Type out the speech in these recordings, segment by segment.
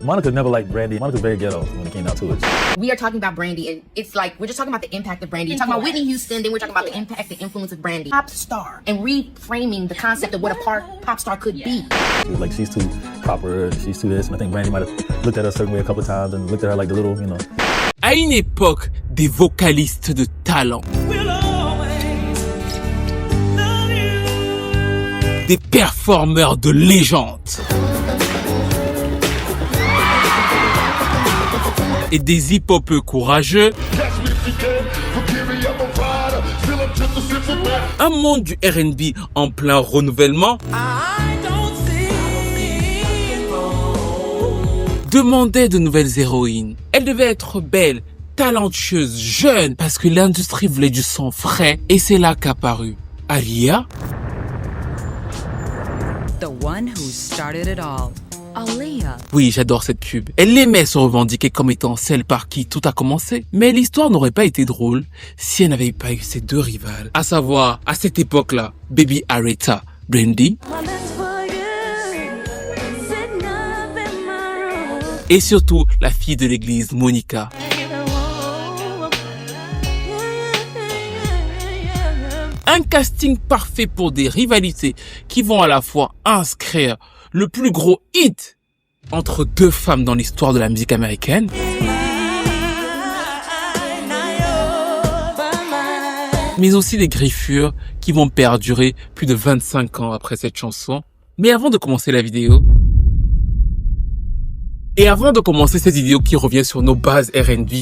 Monica never liked Brandy. Monica's very ghetto when it came down to it. We are talking about Brandy, and it's like we're just talking about the impact of Brandy. We're talking about Whitney Houston, then we're talking about the impact, the influence of Brandy. Pop star. And reframing the concept of what a pop star could be. She was like, she's too proper, she's too this, and I think Brandy might have looked at her a certain way a couple of times and looked at her like the little, you know. À une époque, des vocalistes de talent, des performeurs de légende et des hip-hopeux courageux, un monde du R&B en plein renouvellement demandait de nouvelles héroïnes. Elles devaient être belles, talentueuses, jeunes, parce que l'industrie voulait du sang frais, et c'est là qu'apparut Aaliyah. The one who started it all. Aaliyah. Oui, j'adore cette pub. Elle aimait se revendiquer comme étant celle par qui tout a commencé. Mais l'histoire n'aurait pas été drôle si elle n'avait pas eu ses deux rivales. À savoir, à cette époque-là, Baby Aretha, Brandy. Et surtout, la fille de l'église, Monica. Un casting parfait pour des rivalités qui vont à la fois inscrire le plus gros hit entre deux femmes dans l'histoire de la musique américaine, mais aussi des griffures qui vont perdurer plus de 25 ans après cette chanson. Mais avant de commencer la vidéo, et avant de commencer cette vidéo qui revient sur nos bases R&B,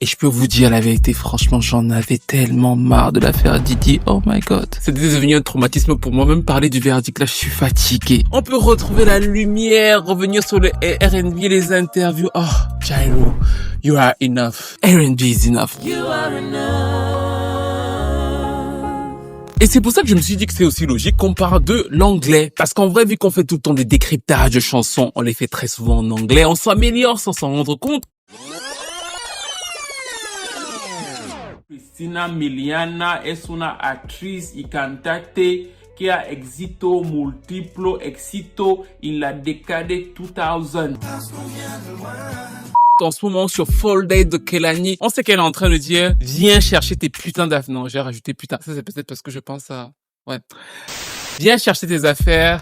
et je peux vous dire la vérité, franchement, j'en avais tellement marre de l'affaire Diddy. Oh my god. C'était devenu un traumatisme pour moi. Même parler du verdict, là, je suis fatigué. On peut retrouver la lumière, revenir sur le R&B, les interviews. Oh, Jairo, you are enough. R&B is enough. You are enough. Et c'est pour ça que je me suis dit que c'est aussi logique qu'on parle de l'anglais. Parce qu'en vrai, vu qu'on fait tout le temps des décryptages de chansons, on les fait très souvent en anglais, on s'améliore sans s'en rendre compte. Christina Miliana es una actriz y cantante que ha éxito múltiplo éxito en la décade 2000. En ce moment sur Fall Date de Kehlani, on sait qu'elle est en train de dire viens chercher tes putains d'affaires. Non, j'ai rajouté putain. Ça c'est peut-être parce que je pense à ouais. Viens chercher tes affaires.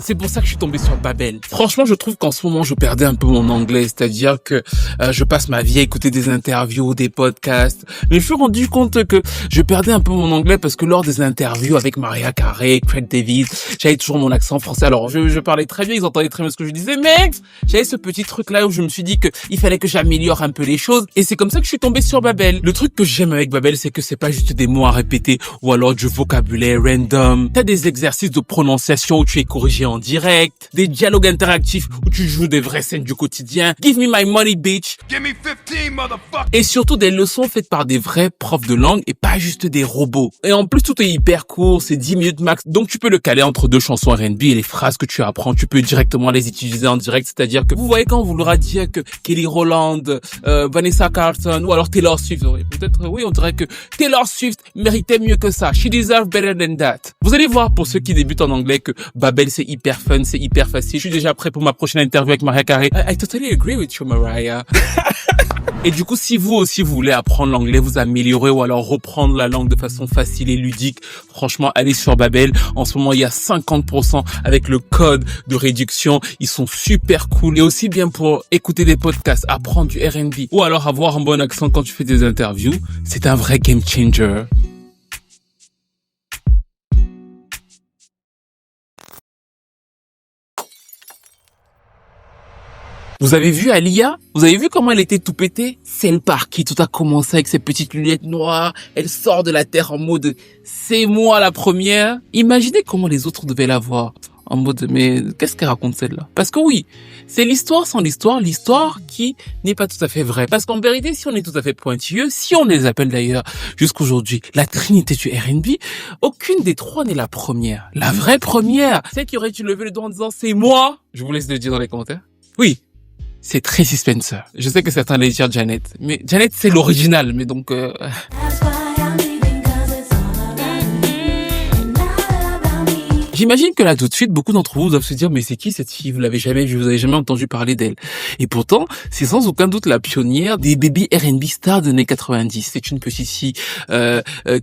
C'est pour ça que je suis tombé sur Babel. Franchement, je trouve qu'en ce moment, je perdais un peu mon anglais. C'est-à-dire que je passe ma vie à écouter des interviews, des podcasts. Mais je me suis rendu compte que je perdais un peu mon anglais parce que lors des interviews avec Mariah Carey, Craig David, j'avais toujours mon accent français. Alors, je parlais très bien, ils entendaient très bien ce que je disais. Mais j'avais ce petit truc-là où je me suis dit que il fallait que j'améliore un peu les choses. Et c'est comme ça que je suis tombé sur Babel. Le truc que j'aime avec Babel, c'est que c'est pas juste des mots à répéter ou alors du vocabulaire random. T'as des exercices de prononciation où tu es corrigé en direct, des dialogues interactifs où tu joues des vraies scènes du quotidien. Give me my money, bitch. Give me 15, motherfucker. Et surtout des leçons faites par des vrais profs de langue et pas juste des robots. Et en plus, tout est hyper court, c'est 10 minutes max. Donc tu peux le caler entre deux chansons R&B et les phrases que tu apprends, tu peux directement les utiliser en direct. C'est-à-dire que vous voyez quand on voudra dire que Kelly Rowland, Vanessa Carlton ou alors Taylor Swift, peut-être, oui, on dirait que Taylor Swift méritait mieux que ça. She deserves better than that. Vous allez voir pour ceux qui débutent en anglais que Babel c'est hyper fun, c'est hyper facile. Je suis déjà prêt pour ma prochaine interview avec Mariah Carey. I totally agree with you, Mariah. Et du coup, si vous aussi vous voulez apprendre l'anglais, vous améliorer ou alors reprendre la langue de façon facile et ludique, franchement, allez sur Babel. En ce moment, il y a 50% avec le code de réduction. Ils sont super cool. Et aussi bien pour écouter des podcasts, apprendre du R&B ou alors avoir un bon accent quand tu fais des interviews. C'est un vrai game changer. Vous avez vu Aaliyah? Vous avez vu comment elle était tout pétée? Celle par qui tout a commencé avec ses petites lunettes noires. Elle sort de la terre en mode « c'est moi la première ». Imaginez comment les autres devaient la voir. En mode « mais qu'est-ce qu'elle raconte celle-là ?» Parce que oui, c'est l'histoire sans l'histoire qui n'est pas tout à fait vraie. Parce qu'en vérité, si on est tout à fait pointilleux, si on les appelle d'ailleurs jusqu'aujourd'hui la trinité du R&B, aucune des trois n'est la première. La vraie première, celle qui aurait dû lever le doigt en disant « c'est moi ». Je vous laisse le dire dans les commentaires. Oui. C'est Tracy Spencer. Je sais que certains allaient dire Janet, mais Janet c'est l'original, mais donc J'imagine que là, tout de suite, beaucoup d'entre vous doivent se dire, mais c'est qui cette fille? Vous l'avez jamais vue, vous avez jamais entendu parler d'elle. Et pourtant, c'est sans aucun doute la pionnière des baby R&B stars des années 90. C'est une petite fille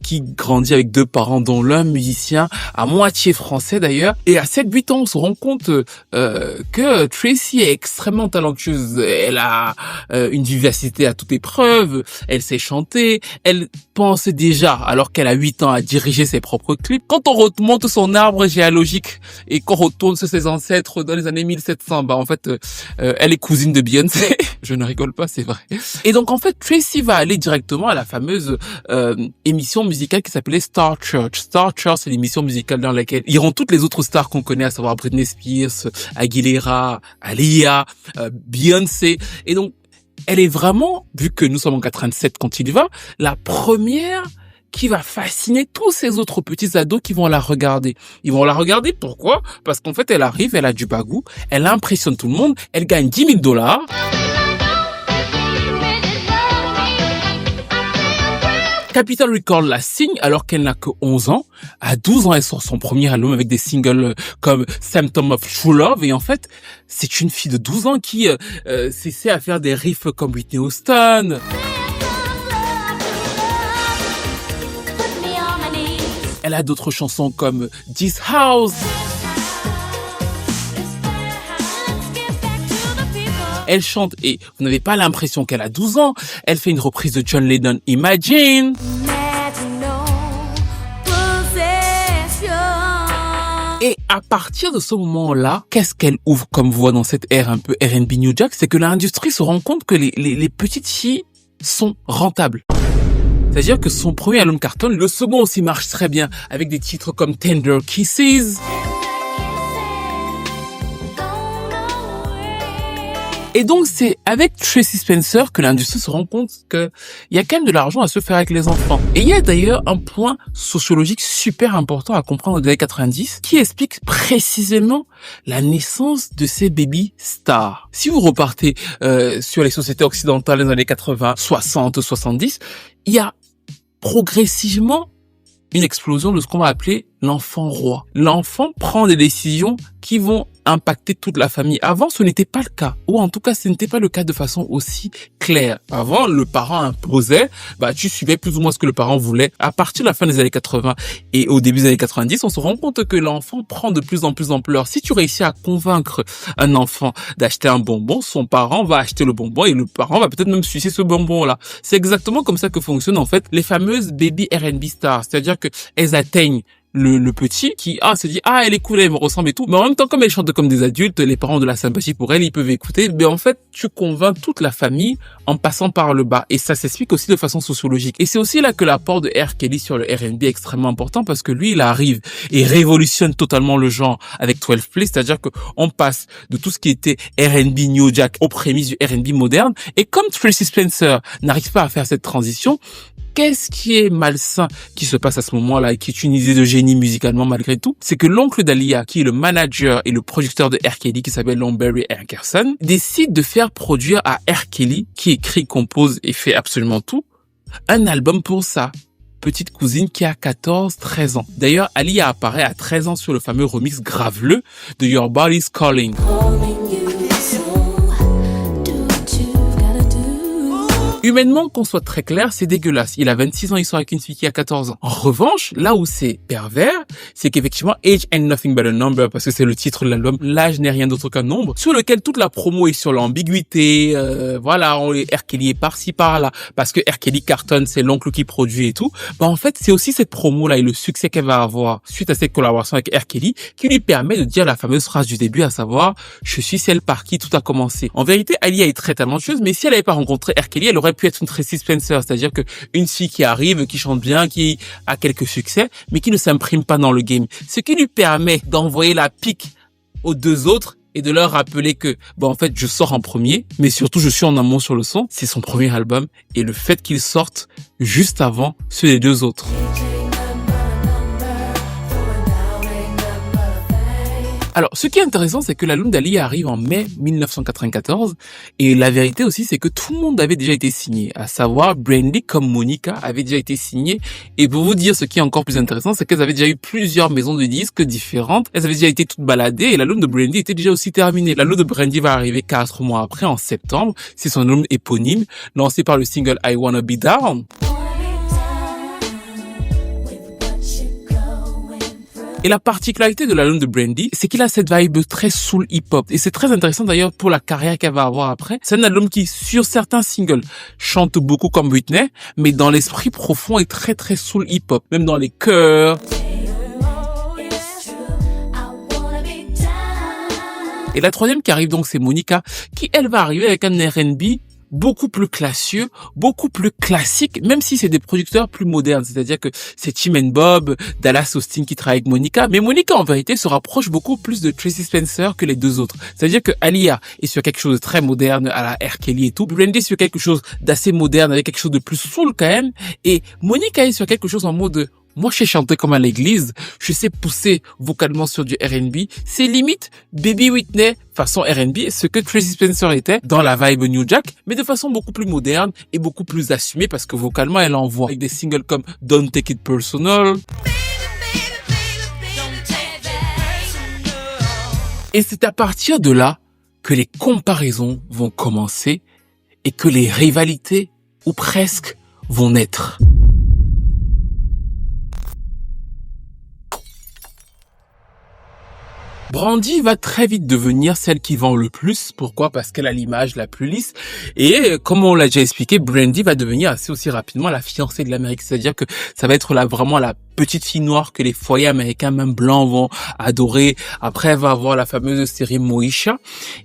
qui grandit avec 2 parents, dont l'un musicien, à moitié français d'ailleurs. Et à 7-8 ans, on se rend compte que Tracy est extrêmement talentueuse. Elle a une vivacité à toute épreuve, elle sait chanter, elle pense déjà, alors qu'elle a 8 ans, à diriger ses propres clips. Quand on remonte son arbre géologique et qu'on retourne sur ses ancêtres dans les années 1700, en fait, elle est cousine de Beyoncé. Je ne rigole pas, c'est vrai. Et donc, en fait, Tracy va aller directement à la fameuse émission musicale qui s'appelait Star Church. Star Church, c'est l'émission musicale dans laquelle iront toutes les autres stars qu'on connaît, à savoir Britney Spears, Aguilera, Aaliyah, Beyoncé. Et donc, elle est vraiment, vu que nous sommes en 87 quand il va, la première qui va fasciner tous ces autres petits ados qui vont la regarder. Ils vont la regarder, pourquoi? Parce qu'en fait, elle arrive, elle a du bagou, elle impressionne tout le monde, elle gagne $10 000. Capitol Records la signe alors qu'elle n'a que 11 ans. À 12 ans, elle sort son premier album avec des singles comme Symptom of True Love. Et en fait, c'est une fille de 12 ans qui s'essaie à faire des riffs comme Whitney Houston. Elle a d'autres chansons comme This House. Elle chante et vous n'avez pas l'impression qu'elle a 12 ans. Elle fait une reprise de John Lennon, Imagine. Et à partir de ce moment-là, qu'est-ce qu'elle ouvre comme voie dans cette ère un peu R&B New Jack? C'est que l'industrie se rend compte que les petites filles sont rentables. C'est-à-dire que son premier album cartonne, le second aussi marche très bien, avec des titres comme Tender Kisses. Et donc, c'est avec Tracy Spencer que l'industrie se rend compte qu'il y a quand même de l'argent à se faire avec les enfants. Et il y a d'ailleurs un point sociologique super important à comprendre dans les années 90 qui explique précisément la naissance de ces baby stars. Si vous repartez sur les sociétés occidentales des années 80, 60, 70, il y a progressivement une explosion de ce qu'on va appeler l'enfant roi. L'enfant prend des décisions qui vont impacter toute la famille. Avant, ce n'était pas le cas. Ou en tout cas, ce n'était pas le cas de façon aussi claire. Avant, le parent imposait, tu suivais plus ou moins ce que le parent voulait. À partir de la fin des années 80 et au début des années 90, on se rend compte que l'enfant prend de plus en plus d'ampleur. Si tu réussis à convaincre un enfant d'acheter un bonbon, son parent va acheter le bonbon et le parent va peut-être même sucer ce bonbon-là. C'est exactement comme ça que fonctionnent en fait les fameuses baby R&B stars. C'est-à-dire que elles atteignent le petit qui se dit elle est cool, elle me ressemble et tout, mais en même temps comme elle chante comme des adultes, les parents ont de la sympathie pour elle, ils peuvent écouter, mais en fait tu convaincs toute la famille en passant par le bas, et ça s'explique aussi de façon sociologique. Et c'est aussi là que l'apport de R. Kelly sur le R&B est extrêmement important, parce que lui il arrive et révolutionne totalement le genre avec 12 Play, c'est-à-dire que on passe de tout ce qui était R&B New Jack aux prémices du R&B moderne, et comme Tracy Spencer n'arrive pas à faire cette transition, qu'est-ce qui est malsain qui se passe à ce moment-là et qui est une idée de génie musicalement malgré tout? C'est que l'oncle d'Aaliyah, qui est le manager et le producteur de R. Kelly, qui s'appelle Lomberry Ankerson, décide de faire produire à R. Kelly, qui écrit, compose et fait absolument tout, un album pour sa petite cousine qui a 14-13 ans. D'ailleurs, Aaliyah apparaît à 13 ans sur le fameux remix graveleux de Your Body's Calling. Humainement, qu'on soit très clair, c'est dégueulasse. Il a 26 ans, il sort avec une fille qui a 14 ans. En revanche, là où c'est pervers, c'est qu'effectivement, Age ain't nothing but a number, parce que c'est le titre de l'album, l'âge n'est rien d'autre qu'un nombre, sur lequel toute la promo est sur l'ambiguïté, R. Kelly est par-ci, par-là, parce que R. Kelly cartonne, c'est l'oncle qui produit et tout. En fait, c'est aussi cette promo-là et le succès qu'elle va avoir suite à cette collaboration avec R. Kelly qui lui permet de dire la fameuse phrase du début, à savoir, je suis celle par qui tout a commencé. En vérité, Aaliyah est très talentueuse, mais si elle n'avait pas rencontré R. Kelly, elle aurait pu être une Tracy Spencer, c'est-à-dire que une fille qui arrive, qui chante bien, qui a quelques succès, mais qui ne s'imprime pas dans le game. Ce qui lui permet d'envoyer la pique aux deux autres et de leur rappeler que, en fait, je sors en premier, mais surtout, je suis en amont sur le son. C'est son premier album et le fait qu'il sorte juste avant ceux des deux autres. Alors, ce qui est intéressant, c'est que l'album d'Aaliyah arrive en mai 1994, et la vérité aussi, c'est que tout le monde avait déjà été signé, à savoir Brandy comme Monica avait déjà été signé, et pour vous dire ce qui est encore plus intéressant, c'est qu'elles avaient déjà eu plusieurs maisons de disques différentes, elles avaient déjà été toutes baladées, et l'album de Brandy était déjà aussi terminé. L'album de Brandy va arriver 4 mois après, en septembre, c'est son album éponyme, lancé par le single I Wanna Be Down. Et la particularité de l'album de Brandy, c'est qu'il a cette vibe très soul hip-hop. Et c'est très intéressant d'ailleurs pour la carrière qu'elle va avoir après. C'est un album qui, sur certains singles, chante beaucoup comme Whitney, mais dans l'esprit profond est très très soul hip-hop. Même dans les chœurs. Et la troisième qui arrive donc, c'est Monica, qui elle va arriver avec un R&B beaucoup plus classieux, beaucoup plus classique, même si c'est des producteurs plus modernes. C'est-à-dire que c'est Tim and Bob, Dallas Austin qui travaille avec Monica. Mais Monica, en vérité, se rapproche beaucoup plus de Tracy Spencer que les deux autres. C'est-à-dire que Aaliyah est sur quelque chose de très moderne à la R. Kelly et tout. Brandy est sur quelque chose d'assez moderne avec quelque chose de plus soul quand même. Et Monica est sur quelque chose en mode moi, je sais chanter comme à l'église, je sais pousser vocalement sur du R&B. C'est limite Baby Whitney façon R&B, ce que Tracy Spencer était dans la vibe New Jack, mais de façon beaucoup plus moderne et beaucoup plus assumée parce que vocalement, elle envoie avec des singles comme Don't Take It Personal. Et c'est à partir de là que les comparaisons vont commencer et que les rivalités, ou presque, vont naître. Brandy va très vite devenir celle qui vend le plus. Pourquoi? Parce qu'elle a l'image la plus lisse. Et comme on l'a déjà expliqué, Brandy va devenir assez aussi rapidement la fiancée de l'Amérique. C'est-à-dire que ça va être vraiment la petite fille noire que les foyers américains, même blancs, vont adorer. Après, elle va avoir la fameuse série Moesha.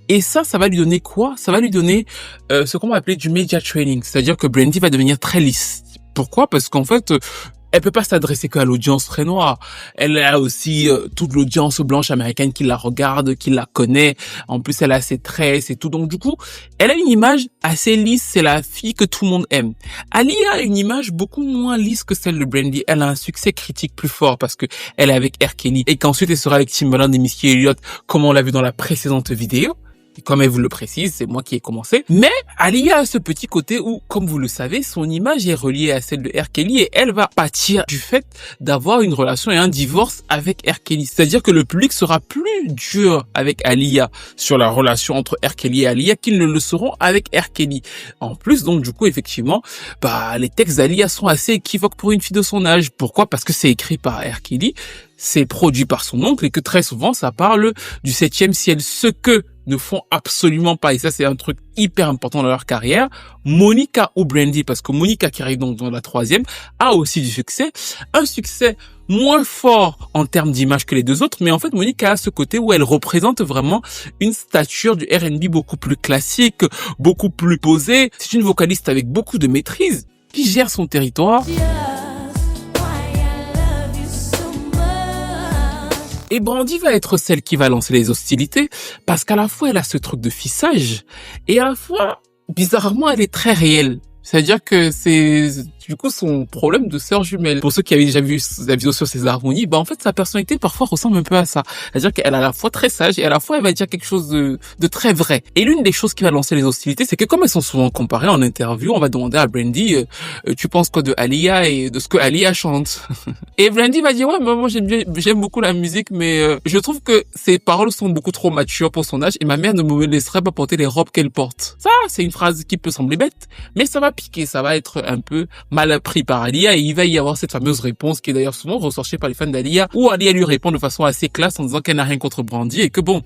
Et ça va lui donner quoi? Ça va lui donner ce qu'on va appeler du media training. C'est-à-dire que Brandy va devenir très lisse. Pourquoi? Parce qu'en fait, elle peut pas s'adresser qu'à l'audience très noire. Elle a aussi toute l'audience blanche américaine qui la regarde, qui la connaît. En plus, elle a ses tresses et tout. Donc, du coup, elle a une image assez lisse. C'est la fille que tout le monde aime. Aaliyah a une image beaucoup moins lisse que celle de Brandy. Elle a un succès critique plus fort parce que elle est avec R. Kelly et qu'ensuite elle sera avec Timbaland et Missy Elliott, comme on l'a vu dans la précédente vidéo. Et comme elle vous le précise, c'est moi qui ai commencé. Mais Aaliyah a ce petit côté où, comme vous le savez, son image est reliée à celle de R. Kelly et elle va pâtir du fait d'avoir une relation et un divorce avec R. Kelly. C'est-à-dire que le public sera plus dur avec Aaliyah sur la relation entre R. Kelly et Aaliyah qu'ils ne le seront avec R. Kelly. En plus, donc, du coup, effectivement, les textes d'Aaliyah sont assez équivoques pour une fille de son âge. Pourquoi? Parce que c'est écrit par R. Kelly, c'est produit par son oncle et que très souvent, ça parle du 7e ciel. Ce que ne font absolument pas, et ça c'est un truc hyper important dans leur carrière, Monica ou Brandy, parce que Monica qui arrive donc dans la 3e a aussi du succès, un succès moins fort en termes d'image que les deux autres, mais en fait Monica a ce côté où elle représente vraiment une stature du R&B beaucoup plus classique, beaucoup plus posée. C'est une vocaliste avec beaucoup de maîtrise qui gère son territoire. Et Brandy va être celle qui va lancer les hostilités parce qu'à la fois elle a ce truc de fissage et à la fois, bizarrement, elle est très réelle. C'est-à-dire que c'est du coup son problème de sœur jumelle. Pour ceux qui avaient déjà vu la vidéo sur ses harmonies, en fait sa personnalité parfois ressemble un peu à ça. C'est-à-dire qu'elle est à la fois très sage et à la fois elle va dire quelque chose de très vrai. Et l'une des choses qui va lancer les hostilités, c'est que comme elles sont souvent comparées en interview, on va demander à Brandy tu penses quoi de Aaliyah et de ce que Aaliyah chante? Et Brandy va dire ouais, moi j'aime beaucoup la musique, mais je trouve que ses paroles sont beaucoup trop matures pour son âge et ma mère ne me laisserait pas porter les robes qu'elle porte. Ça, c'est une phrase qui peut sembler bête, mais ça va piquer, ça va être un peu mal pris par Aaliyah et il va y avoir cette fameuse réponse qui est d'ailleurs souvent ressortie par les fans d'Aaliyah où Aaliyah lui répond de façon assez classe en disant qu'elle n'a rien contre Brandy et que bon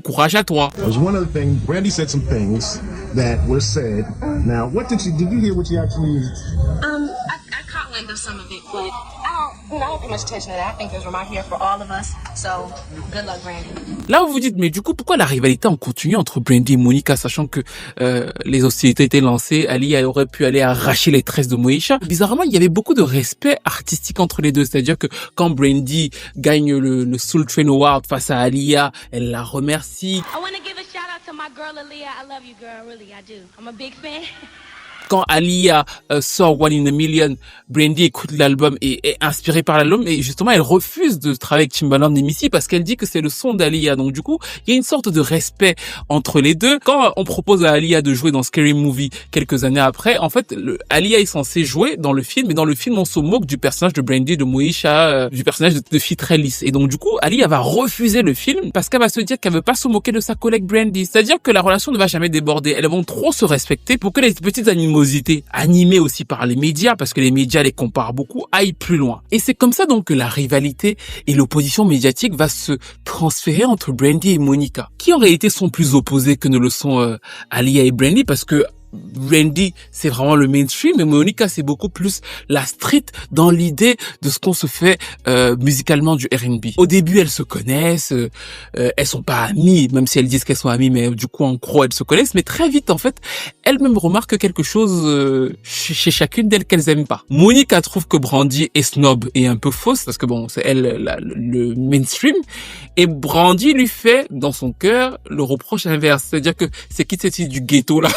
courage à toi. One other thing, Brandy said some things that were said. Now, did you hear what she actually? I caught wind of some of it, but I don't pay much attention to that. I think there's remark here for all of us. So, good luck, Brandy. Là, vous vous dites, mais du coup, pourquoi la rivalité en continue entre Brandy et Monica, sachant que les hostilités étaient lancées, Aaliyah aurait pu aller arracher les tresses de Moesha. Bizarrement, il y avait beaucoup de respect artistique entre les deux. C'est-à-dire que quand Brandy gagne le Soul Train Award face à Aaliyah, elle la remercie. I want to give a shout out to my girl Aaliyah. I love you, girl. Really, I do. I'm a big fan. quand Aaliyah sort One in a Million, Brandy écoute l'album et est inspirée par l'album et justement elle refuse de travailler avec Timbaland et Missy parce qu'elle dit que c'est le son d'Aaliyah. Donc du coup, il y a une sorte de respect entre les deux. Quand on propose à Aaliyah de jouer dans Scary Movie quelques années après, en fait, Aaliyah est censée jouer dans le film, mais dans le film on se moque du personnage de Brandy, de Moesha, du personnage de fille très lisse. Et donc du coup, Aaliyah va refuser le film parce qu'elle va se dire qu'elle veut pas se moquer de sa collègue Brandy. C'est-à-dire que la relation ne va jamais déborder. Elles vont trop se respecter pour que les petites animosités, animées aussi par les médias, parce que les médias les comparent beaucoup, aillent plus loin. Et c'est comme ça donc que la rivalité et l'opposition médiatique va se transférer entre Brandy et Monica, qui en réalité sont plus opposés que ne le sont Aaliyah et Brandy, parce que Brandy, c'est vraiment le mainstream, et Monica, c'est beaucoup plus la street dans l'idée de ce qu'on se fait musicalement du R&B. Au début, elles se connaissent, elles sont pas amies, même si elles disent qu'elles sont amies, mais du coup, en gros, elles se connaissent. Mais très vite, en fait, elles-mêmes remarquent quelque chose chez chacune d'elles qu'elles aiment pas. Monica trouve que Brandy est snob et un peu fausse, parce que bon, c'est elle le mainstream, et Brandy lui fait, dans son cœur, le reproche inverse. C'est-à-dire que c'est qui cette fille du ghetto, là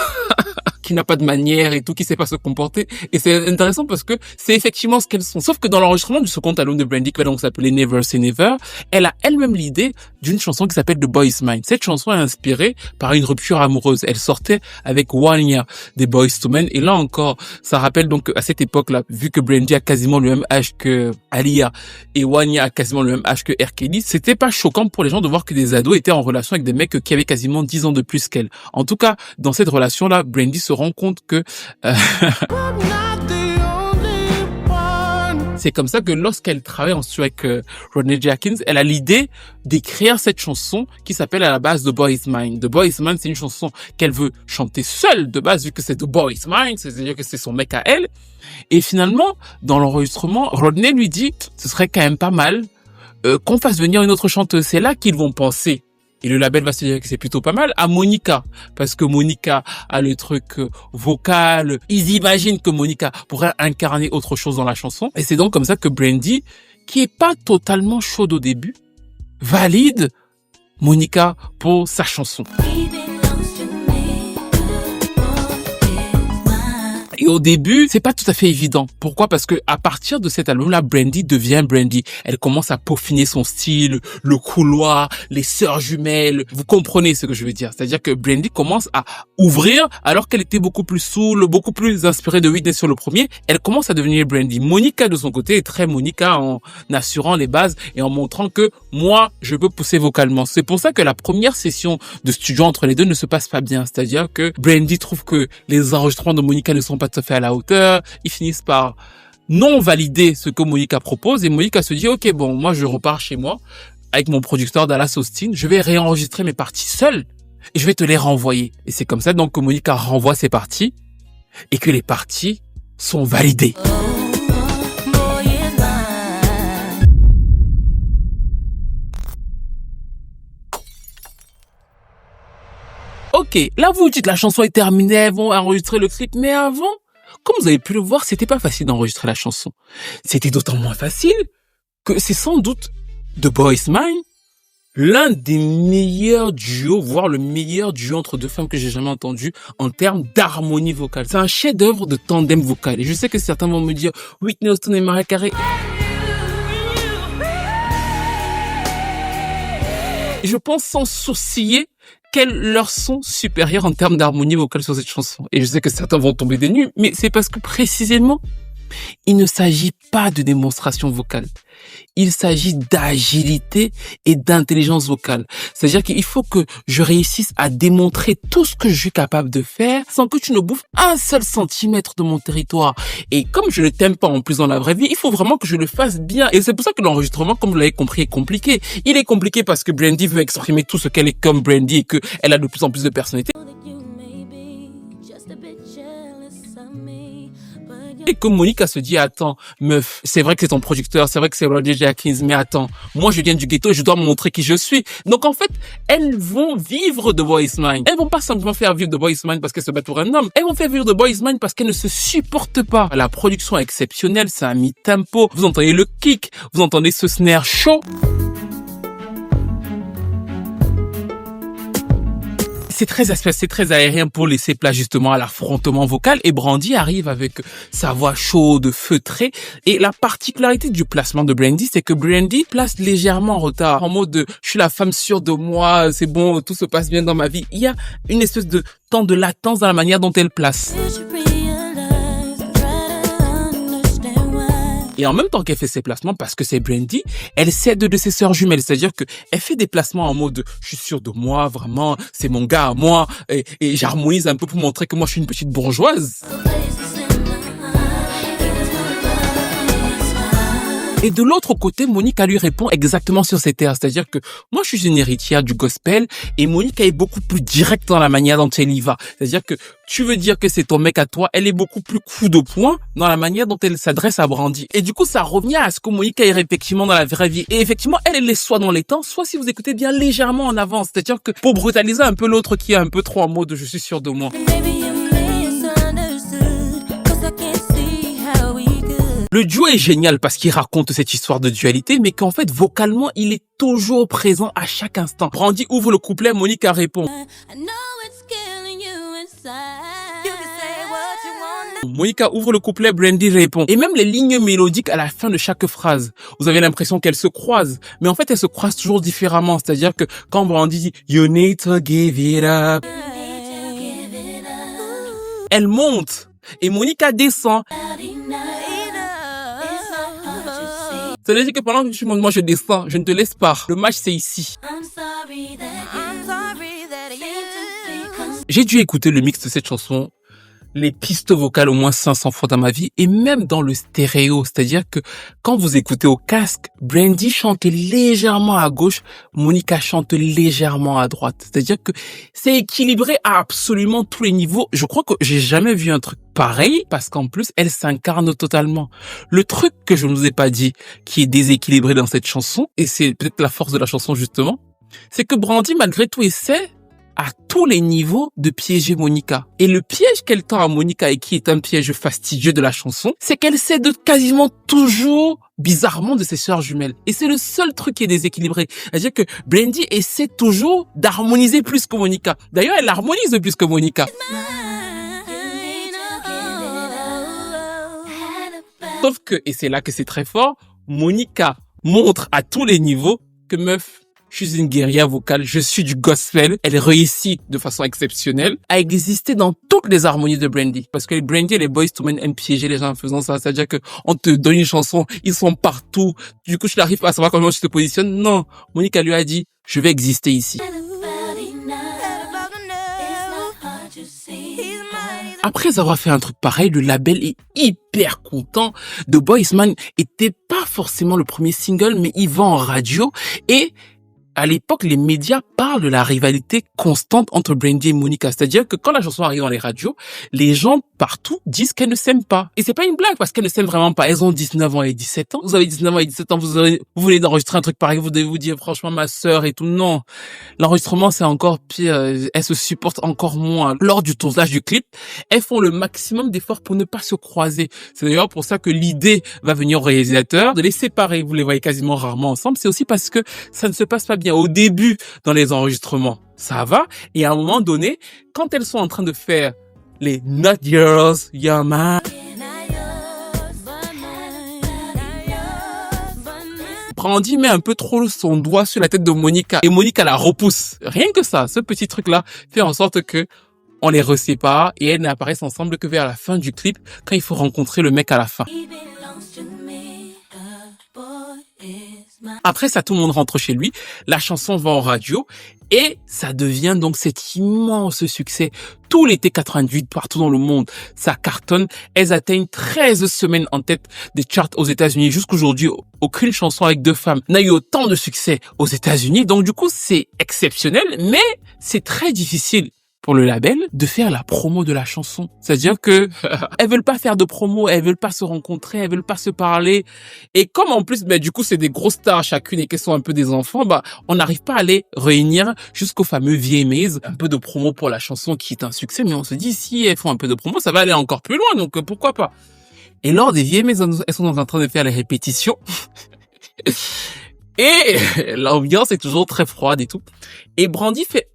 qui n'a pas de manière et tout, qui sait pas se comporter. Et c'est intéressant parce que c'est effectivement ce qu'elles sont. Sauf que dans l'enregistrement du second album de Brandy, qui va donc s'appeler Never Say Never, elle a elle-même l'idée d'une chanson qui s'appelle The Boy's Mind. Cette chanson est inspirée par une rupture amoureuse. Elle sortait avec Wanya des Boyz II Men. Et là encore, ça rappelle donc à cette époque-là, vu que Brandy a quasiment le même âge que Aaliyah et Wanya a quasiment le même âge que R. Kelly, c'était pas choquant pour les gens de voir que des ados étaient en relation avec des mecs qui avaient quasiment 10 ans de plus qu'elle. En tout cas, dans cette relation-là, Brandy se rend compte que c'est comme ça que lorsqu'elle travaille en studio avec Rodney Jerkins, elle a l'idée d'écrire cette chanson qui s'appelle à la base The Boy's Mind. The Boy's Mind, c'est une chanson qu'elle veut chanter seule de base, vu que c'est The Boy's Mind, c'est-à-dire que c'est son mec à elle. Et finalement, dans l'enregistrement, Rodney lui dit, ce serait quand même pas mal qu'on fasse venir une autre chanteuse. C'est là qu'ils vont penser, et le label va se dire que c'est plutôt pas mal, à Monica. Parce que Monica a le truc vocal. Ils imaginent que Monica pourrait incarner autre chose dans la chanson. Et c'est donc comme ça que Brandy, qui est pas totalement chaude au début, valide Monica pour sa chanson. Et au début, c'est pas tout à fait évident. Pourquoi? Parce que à partir de cet album-là, Brandy devient Brandy. Elle commence à peaufiner son style, le couloir, les sœurs jumelles. Vous comprenez ce que je veux dire? C'est-à-dire que Brandy commence à ouvrir, alors qu'elle était beaucoup plus soul, beaucoup plus inspirée de Whitney sur le premier. Elle commence à devenir Brandy. Monica, de son côté, est très Monica en assurant les bases et en montrant que moi, je peux pousser vocalement. C'est pour ça que la première session de studio entre les deux ne se passe pas bien. C'est-à-dire que Brandy trouve que les enregistrements de Monica ne sont pas tout à fait à la hauteur. Ils finissent par non valider ce que Monica propose et Monica se dit ok, bon, moi je repars chez moi avec mon producteur Dallas Austin, je vais réenregistrer mes parties seule et je vais te les renvoyer. Et c'est comme ça donc que Monica renvoie ses parties et que les parties sont validées. Ok, là vous dites la chanson est terminée, elles vont enregistrer le clip, mais avant, comme vous avez pu le voir, c'était pas facile d'enregistrer la chanson. C'était d'autant moins facile que c'est sans doute The Boy's Mind, l'un des meilleurs duos, voire le meilleur duo entre deux femmes que j'ai jamais entendu en termes d'harmonie vocale. C'est un chef-d'œuvre de tandem vocal. Et je sais que certains vont me dire Whitney Houston et Mariah Carey. Et je pense sans sourciller quels leur sont supérieurs en termes d'harmonie vocale sur cette chanson. Et je sais que certains vont tomber des nues, mais c'est parce que précisément, il ne s'agit pas de démonstration vocale. Il s'agit d'agilité et d'intelligence vocale. C'est-à-dire qu'il faut que je réussisse à démontrer tout ce que je suis capable de faire sans que tu ne bouffes un seul centimètre de mon territoire. Et comme je ne t'aime pas en plus dans la vraie vie, il faut vraiment que je le fasse bien. Et c'est pour ça que l'enregistrement, comme vous l'avez compris, est compliqué. Il est compliqué parce que Brandy veut exprimer tout ce qu'elle est comme Brandy et qu'elle a de plus en plus de personnalité. Et que Monica se dit, attends, meuf, c'est vrai que c'est ton producteur, c'est vrai que c'est Rodney Jerkins, mais attends, moi je viens du ghetto et je dois me montrer qui je suis. Donc en fait, elles vont vivre The Boy's Mind. Elles vont pas simplement faire vivre The Boy's Mind parce qu'elles se battent pour un homme. Elles vont faire vivre The Boy's Mind parce qu'elles ne se supportent pas. La production est exceptionnelle, c'est un mid-tempo. Vous entendez le kick, vous entendez ce snare chaud. c'est très aérien pour laisser place justement à l'affrontement vocal. Et Brandy arrive avec sa voix chaude, feutrée. Et la particularité du placement de Brandy, c'est que Brandy place légèrement en retard, en mode de, je suis la femme sûre de moi, c'est bon, tout se passe bien dans ma vie. Il y a une espèce de temps de latence dans la manière dont elle place. Et en même temps qu'elle fait ses placements, parce que c'est Brandy, elle s'aide de ses sœurs jumelles. C'est-à-dire que elle fait des placements en mode, je suis sûre de moi, vraiment, c'est mon gars à moi, et j'harmonise un peu pour montrer que moi je suis une petite bourgeoise. Et de l'autre côté, Monica lui répond exactement sur ces terres. C'est-à-dire que moi, je suis une héritière du gospel et Monica est beaucoup plus directe dans la manière dont elle y va. C'est-à-dire que tu veux dire que c'est ton mec à toi, elle est beaucoup plus coup de poing dans la manière dont elle s'adresse à Brandy. Et du coup, ça revient à ce que Monica est effectivement dans la vraie vie. Et effectivement, elle est soit dans les temps, soit si vous écoutez bien légèrement en avance. C'est-à-dire que pour brutaliser un peu l'autre qui est un peu trop en mode je suis sûr de moi. Le duo est génial parce qu'il raconte cette histoire de dualité, mais qu'en fait, vocalement, il est toujours présent à chaque instant. Brandy ouvre le couplet, Monica répond. Monica ouvre le couplet, Brandy répond. Et même les lignes mélodiques à la fin de chaque phrase, vous avez l'impression qu'elles se croisent. Mais en fait, elles se croisent toujours différemment. C'est-à-dire que quand Brandy dit « You need to give it up », elle monte et Monica descend. C'est-à-dire que pendant que tu montes, moi je descends, je ne te laisse pas. Le match c'est ici. J'ai dû écouter le mix de cette chanson, les pistes vocales au moins 500 fois dans ma vie et même dans le stéréo. C'est-à-dire que quand vous écoutez au casque, Brandy chante légèrement à gauche, Monica chante légèrement à droite. C'est-à-dire que c'est équilibré à absolument tous les niveaux. Je crois que j'ai jamais vu un truc pareil parce qu'en plus, elle s'incarne totalement. Le truc que je ne vous ai pas dit qui est déséquilibré dans cette chanson, et c'est peut-être la force de la chanson justement, c'est que Brandy malgré tout essaie à tous les niveaux de piéger Monica. Et le piège qu'elle tend à Monica et qui est un piège fastidieux de la chanson, c'est qu'elle cède quasiment toujours bizarrement de ses sœurs jumelles. Et c'est le seul truc qui est déséquilibré. C'est-à-dire que Brandy essaie toujours d'harmoniser plus que Monica. D'ailleurs, elle harmonise plus que Monica. Sauf que, et c'est là que c'est très fort, Monica montre à tous les niveaux que meuf, je suis une guerrière vocale, je suis du gospel. Elle réussit de façon exceptionnelle à exister dans toutes les harmonies de Brandy. Parce que les Brandy et les Boyz II Men aiment piéger les gens en faisant ça. C'est-à-dire que on te donne une chanson, ils sont partout. Du coup, tu n'arrives pas à savoir comment tu te positionnes. Non, Monica lui a dit, je vais exister ici. Après avoir fait un truc pareil, le label est hyper content. The Boyz II Men était pas forcément le premier single, mais il va en radio et à l'époque, les médias parlent de la rivalité constante entre Brandy et Monica. C'est-à-dire que quand la chanson arrive dans les radios, les gens partout disent qu'elles ne s'aiment pas. Et c'est pas une blague parce qu'elles ne s'aiment vraiment pas. Elles ont 19 ans et 17 ans. Vous avez 19 ans et 17 ans, vous venez d'enregistrer un truc pareil, vous devez vous dire franchement ma sœur et tout. Non. L'enregistrement, c'est encore pire. Elles se supportent encore moins. Lors du tournage du clip, elles font le maximum d'efforts pour ne pas se croiser. C'est d'ailleurs pour ça que l'idée va venir au réalisateur de les séparer. Vous les voyez quasiment rarement ensemble. C'est aussi parce que ça ne se passe pas bien au début dans les enregistrements. Ça va. Et à un moment donné, quand elles sont en train de faire les Not Yours, You're Mine, Brandy met un peu trop son doigt sur la tête de Monica et Monica la repousse. Rien que ça, ce petit truc-là fait en sorte que on les resépare et elles n'apparaissent ensemble que vers la fin du clip quand il faut rencontrer le mec à la fin. Après ça, tout le monde rentre chez lui, la chanson va en radio et ça devient donc cet immense succès. Tout l'été 88, partout dans le monde, ça cartonne. Elles atteignent 13 semaines en tête des charts aux États-Unis. Jusqu'aujourd'hui, aucune chanson avec deux femmes n'a eu autant de succès aux États-Unis. Donc du coup, c'est exceptionnel, mais c'est très difficile pour le label de faire la promo de la chanson. C'est-à-dire que elles veulent pas faire de promo, elles veulent pas se rencontrer, elles veulent pas se parler. Et comme en plus, du coup, c'est des grosses stars chacune et qu'elles sont un peu des enfants, on n'arrive pas à les réunir jusqu'au fameux VMAs. Un peu de promo pour la chanson qui est un succès, mais on se dit, si elles font un peu de promo, ça va aller encore plus loin, donc pourquoi pas. Et lors des VMAs, elles sont en train de faire les répétitions. Et l'ambiance est toujours très froide et tout. Et Brandy fait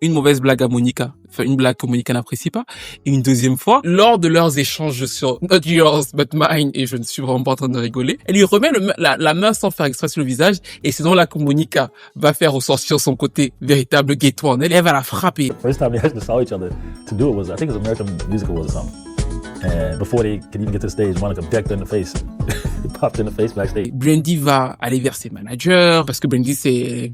une mauvaise blague à Monica, enfin une blague que Monica n'apprécie pas, et une deuxième fois, lors de leurs échanges sur Not Yours But Mine, et je ne suis vraiment pas en train de rigoler, elle lui remet la main sans faire exprès sur le visage, et c'est donc là que Monica va faire ressortir son côté véritable ghetto en elle, et elle va la frapper. First time they actually saw each other to do it was, I think it was American Musical was or something. And before they could even get to the stage, Monica decked her in the face. It popped in the face backstage. Brandy va aller vers ses managers, parce que Brandy c'est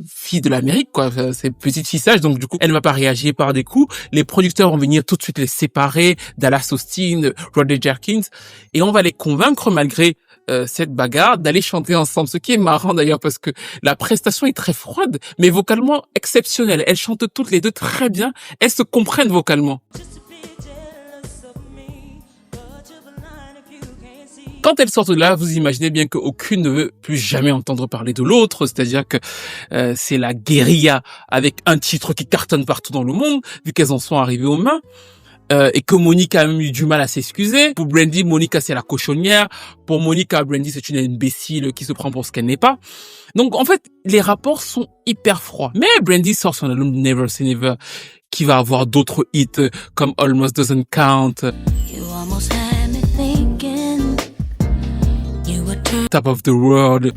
fille de l'Amérique, quoi, c'est petite fille sage, donc du coup, elle ne va pas réagir par des coups. Les producteurs vont venir tout de suite les séparer, Dallas Austin, Rodney Jerkins, et on va les convaincre malgré cette bagarre d'aller chanter ensemble, ce qui est marrant d'ailleurs parce que la prestation est très froide, mais vocalement exceptionnelle. Elles chantent toutes les deux très bien, elles se comprennent vocalement. Quand elles sortent de là, vous imaginez bien qu'aucune ne veut plus jamais entendre parler de l'autre, c'est-à-dire que c'est la guérilla avec un titre qui cartonne partout dans le monde, vu qu'elles en sont arrivées aux mains, et que Monica a même eu du mal à s'excuser. Pour Brandy, Monica c'est la cochonnière, pour Monica, Brandy c'est une imbécile qui se prend pour ce qu'elle n'est pas. Donc en fait, les rapports sont hyper froids. Mais Brandy sort son album Never Say Never, qui va avoir d'autres hits comme Almost Doesn't Count, Top of the World.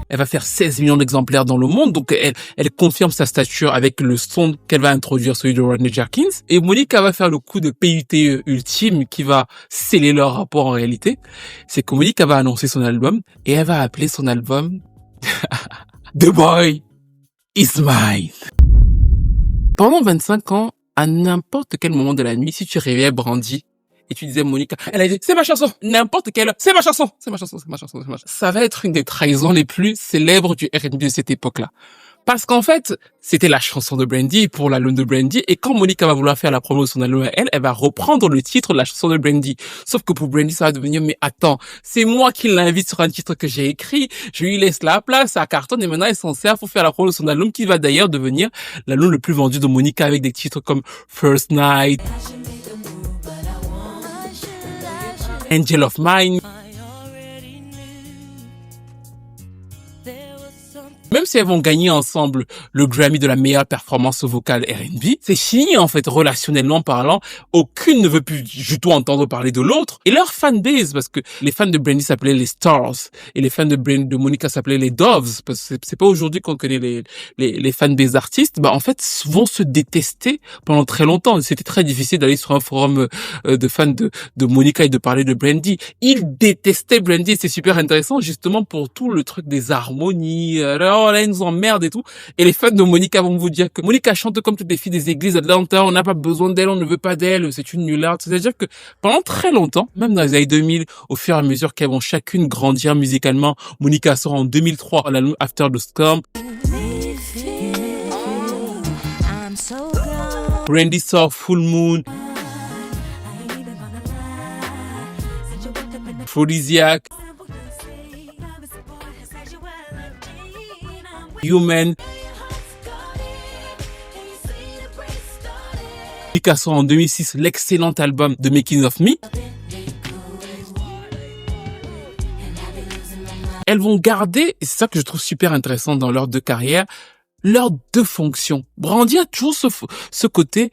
Elle va faire 16 millions d'exemplaires dans le monde, donc elle confirme sa stature avec le son qu'elle va introduire, celui de Rodney Jerkins. Et Monica va faire le coup de PUT ultime qui va sceller leur rapport en réalité. C'est que Monica va annoncer son album et elle va appeler son album The Boy Is Mine. Pendant 25 ans, à n'importe quel moment de la nuit, si tu réveillais Brandy et tu disais Monica, elle a dit c'est ma chanson, n'importe quelle, c'est ma chanson, c'est ma chanson, c'est ma chanson, c'est ma chanson. Ça va être une des trahisons les plus célèbres du R&B de cette époque-là. Parce qu'en fait, c'était la chanson de Brandy pour l'album de Brandy, et quand Monica va vouloir faire la promo de son album à elle va reprendre le titre de la chanson de Brandy. Sauf que pour Brandy, ça va devenir, mais attends, c'est moi qui l'invite sur un titre que j'ai écrit, je lui laisse la place, ça cartonne, et maintenant elle s'en sert pour faire la promo de son album, qui va d'ailleurs devenir l'album le plus vendu de Monica, avec des titres comme First Night, Angel of Mine. Même si elles vont gagner ensemble le Grammy de la meilleure performance vocale R&B, c'est fini en fait, relationnellement parlant. Aucune ne veut plus du tout entendre parler de l'autre. Et leur fanbase, parce que les fans de Brandy s'appelaient les Stars et les fans de Monica s'appelaient les Doves, parce que c'est pas aujourd'hui qu'on connaît les fanbase artistes, en fait vont se détester pendant très longtemps. C'était très difficile d'aller sur un forum de fans de Monica et de parler de Brandy. Ils détestaient Brandy, c'est super intéressant justement pour tout le truc des harmonies. Alors là, ils nous emmerdent et tout. Et les fans de Monica vont vous dire que Monica chante comme toutes les filles des églises d'Atlanta, on n'a pas besoin d'elle, on ne veut pas d'elle, c'est une nullarde. C'est-à-dire que pendant très longtemps, même dans les années 2000, au fur et à mesure qu'elles vont chacune grandir musicalement, Monica sort en 2003 l'album After the Storm. Brandy sort Full Moon, Aphrodisiac, Human. Monica sort en 2006 l'excellent album The Making of Me. Elles vont garder, et c'est ça que je trouve super intéressant dans leurs deux carrières, leurs deux fonctions. Brandy a toujours ce côté,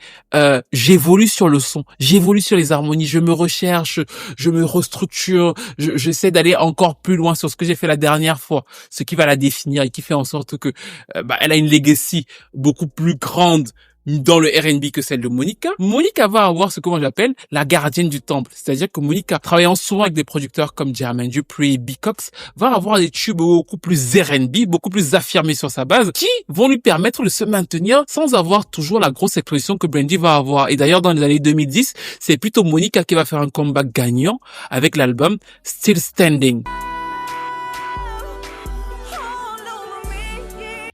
j'évolue sur le son, j'évolue sur les harmonies, je me recherche, je me restructure, j'essaie d'aller encore plus loin sur ce que j'ai fait la dernière fois, ce qui va la définir et qui fait en sorte que elle a une legacy beaucoup plus grande dans le R&B que celle de Monica. Monica va avoir ce que moi j'appelle la gardienne du temple. C'est-à-dire que Monica, travaillant souvent avec des producteurs comme Jermaine Dupri, B. Cox, va avoir des tubes beaucoup plus R&B, beaucoup plus affirmés sur sa base, qui vont lui permettre de se maintenir sans avoir toujours la grosse exposition que Brandy va avoir. Et d'ailleurs, dans les années 2010, c'est plutôt Monica qui va faire un comeback gagnant avec l'album Still Standing.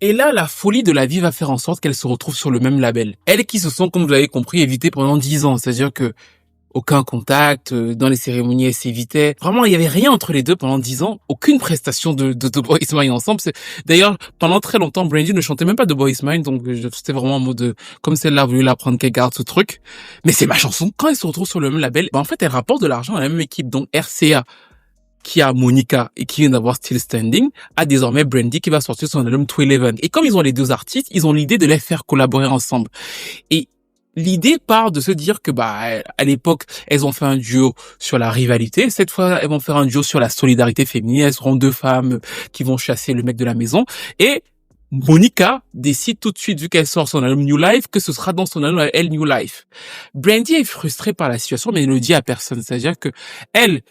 Et là, la folie de la vie va faire en sorte qu'elles se retrouvent sur le même label. Elles qui se sont, comme vous l'avez compris, évitées pendant 10 ans. C'est-à-dire que aucun contact, dans les cérémonies, elles s'évitaient. Vraiment, il y avait rien entre les deux pendant 10 ans. Aucune prestation de The Boy Is Mine ensemble. D'ailleurs, pendant très longtemps, Brandy ne chantait même pas The Boy Is Mine. Donc, c'était vraiment en mode, comme celle-là a voulu l'apprendre, qu'elle garde ce truc. Mais c'est ma chanson. Quand elles se retrouvent sur le même label, en fait, elles rapportent de l'argent à la même équipe. Donc, RCA qui a Monica et qui vient d'avoir Still Standing, a désormais Brandy qui va sortir son album 211. Et comme ils ont les deux artistes, ils ont l'idée de les faire collaborer ensemble. Et l'idée part de se dire que à l'époque, elles ont fait un duo sur la rivalité. Cette fois, elles vont faire un duo sur la solidarité féminine. Elles seront deux femmes qui vont chasser le mec de la maison. Et Monica décide tout de suite, vu qu'elle sort son album New Life, que ce sera dans son album elle New Life. Brandy est frustrée par la situation, mais elle ne le dit à personne. C'est-à-dire que elle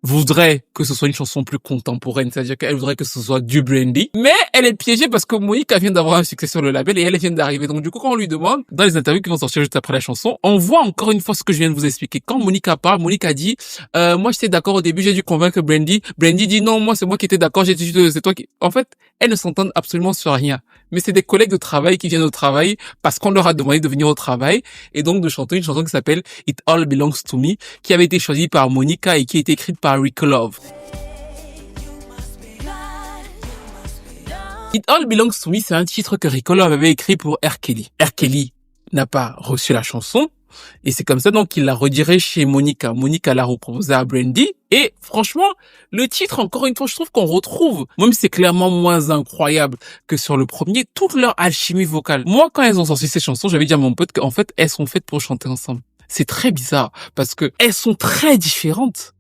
voudrait que ce soit une chanson plus contemporaine, c'est-à-dire qu'elle voudrait que ce soit du Brandy, mais elle est piégée parce que Monica vient d'avoir un succès sur le label et elle vient d'arriver. Donc du coup, quand on lui demande, dans les interviews qui vont sortir juste après la chanson, on voit encore une fois ce que je viens de vous expliquer. Quand Monica parle, Monica dit moi j'étais d'accord au début, j'ai dû convaincre Brandy. Brandy dit non, moi c'est moi qui étais d'accord, c'est toi qui... En fait, elles ne s'entendent absolument sur rien. Mais c'est des collègues de travail qui viennent au travail parce qu'on leur a demandé de venir au travail et donc de chanter une chanson qui s'appelle It All Belongs to Me, qui avait été choisie par Monica et qui a été écrite par Rico Love. It All Belongs to Me, c'est un titre que Rico Love avait écrit pour R. Kelly. R. Kelly n'a pas reçu la chanson et c'est comme ça donc qu'il l'a redirigé chez Monica. Monica l'a reproposé à Brandy et franchement, le titre, encore une fois, je trouve qu'on retrouve, même si c'est clairement moins incroyable que sur le premier, toute leur alchimie vocale. Moi, quand elles ont sorti ces chansons, j'avais dit à mon pote qu'en fait, elles sont faites pour chanter ensemble. C'est très bizarre parce que elles sont très différentes.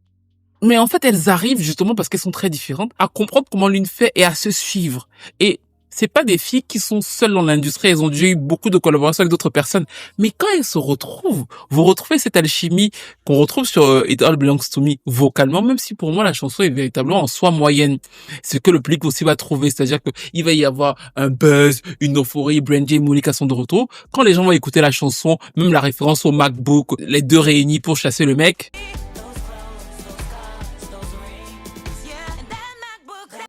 Mais en fait, elles arrivent justement parce qu'elles sont très différentes à comprendre comment l'une fait et à se suivre. Et c'est pas des filles qui sont seules dans l'industrie, elles ont déjà eu beaucoup de collaborations avec d'autres personnes. Mais quand elles se retrouvent, vous retrouvez cette alchimie qu'on retrouve sur It All Belongs to Me vocalement, même si pour moi la chanson est véritablement en soi moyenne. C'est que le public aussi va trouver, c'est-à-dire que il va y avoir un buzz, une euphorie, Brandy et Monica sont de retour. Quand les gens vont écouter la chanson, même la référence au MacBook, les deux réunis pour chasser le mec.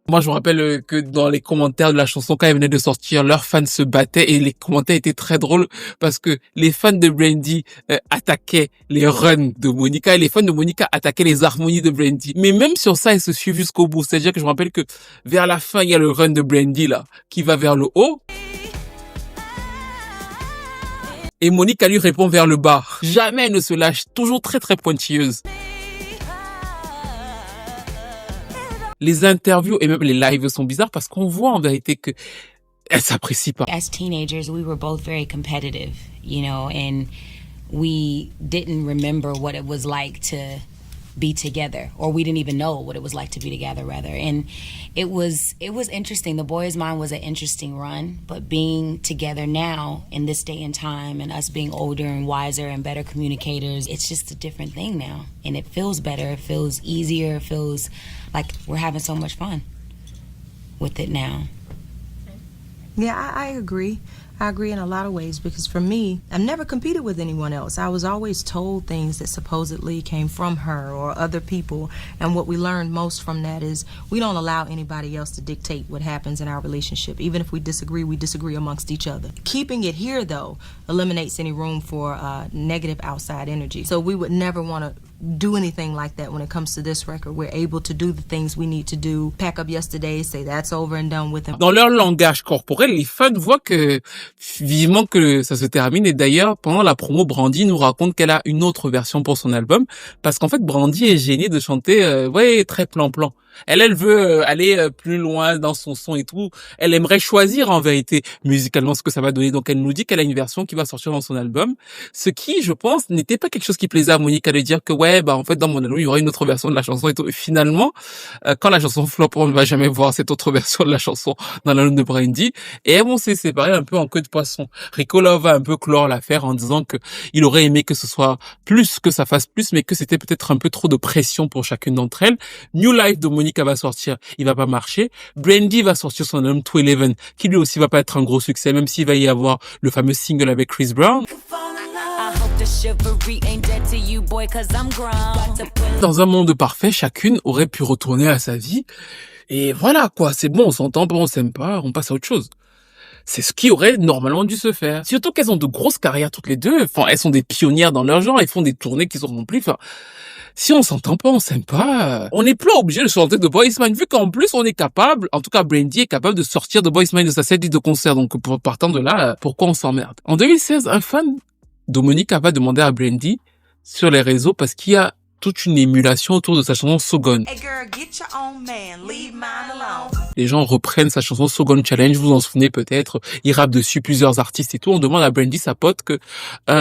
Moi, je me rappelle que dans les commentaires de la chanson, quand elle venait de sortir, leurs fans se battaient et les commentaires étaient très drôles parce que les fans de Brandy attaquaient les runs de Monica et les fans de Monica attaquaient les harmonies de Brandy. Mais même sur ça, ils se suivent jusqu'au bout. C'est-à-dire que je me rappelle que vers la fin, il y a le run de Brandy là qui va vers le haut. Et Monica lui répond vers le bas. Jamais elle ne se lâche, toujours très très pointilleuse. Les interviews et même les lives sont bizarres parce qu'on voit en vérité que elles s'apprécient pas. As teenagers, we were both very competitive, you know, and we didn't remember what it was like to be together, or we didn't even know what it was like to be together, rather. And it was interesting. The Boys Mind was an interesting run, but being together now in this day and time, and us being older and wiser and better communicators, it's just a different thing now, and it feels better. It feels easier. It feels like we're having so much fun with it now. Yeah, I agree. I agree in a lot of ways because for me, I've never competed with anyone else. I was always told things that supposedly came from her or other people. And what we learned most from that is we don't allow anybody else to dictate what happens in our relationship. Even if we disagree amongst each other. Keeping it here, though, eliminates any room for negative outside energy. So we would never want to do anything like that when it comes to this record. We're able to do the things we need to do. Pack up yesterday, say that's over and done with. Dans leur langage corporel, les fans voient que vivement que ça se termine. Et d'ailleurs, pendant la promo, Brandy nous raconte qu'elle a une autre version pour son album parce qu'en fait, Brandy est gênée de chanter très plan-plan. Elle veut aller plus loin dans son son et tout. Elle aimerait choisir en vérité musicalement ce que ça va donner. Donc elle nous dit qu'elle a une version qui va sortir dans son album. Ce qui, je pense, n'était pas quelque chose qui plaisait à Monica de dire que en fait dans mon album il y aura une autre version de la chanson et tout. Et finalement, quand la chanson flop, on ne va jamais voir cette autre version de la chanson dans l'album de Brandy. Et elles vont se séparer un peu en queue de poisson. Rico Love va un peu clore l'affaire en disant que il aurait aimé que ce soit plus, que ça fasse plus, mais que c'était peut-être un peu trop de pression pour chacune d'entre elles. New Life de Monica va sortir, il va pas marcher. Brandy va sortir son album 211, qui lui aussi va pas être un gros succès, même s'il va y avoir le fameux single avec Chris Brown. Dans un monde parfait, chacune aurait pu retourner à sa vie. Et voilà, quoi, c'est bon, on s'entend pas, on s'aime pas, on passe à autre chose. C'est ce qui aurait normalement dû se faire. Surtout qu'elles ont de grosses carrières toutes les deux. Enfin, elles sont des pionnières dans leur genre, elles font des tournées qui sont remplies. Enfin, si on s'entend pas, on s'aime pas, on n'est plus obligé de chanter The Boys Mind, vu qu'en plus on est capable, en tout cas Brandy est capable de sortir The Boys Mind de sa setlist de concert. Donc partant de là, pourquoi on s'emmerde? En 2016, un fan de Monica va demander à Brandy sur les réseaux parce qu'il y a toute une émulation autour de sa chanson Sogon. Hey girl, get your own man, leave mine alone. Les gens reprennent sa chanson Sogon Challenge, vous vous en souvenez peut-être. Il rappe dessus, plusieurs artistes et tout. On demande à Brandy, sa pote, que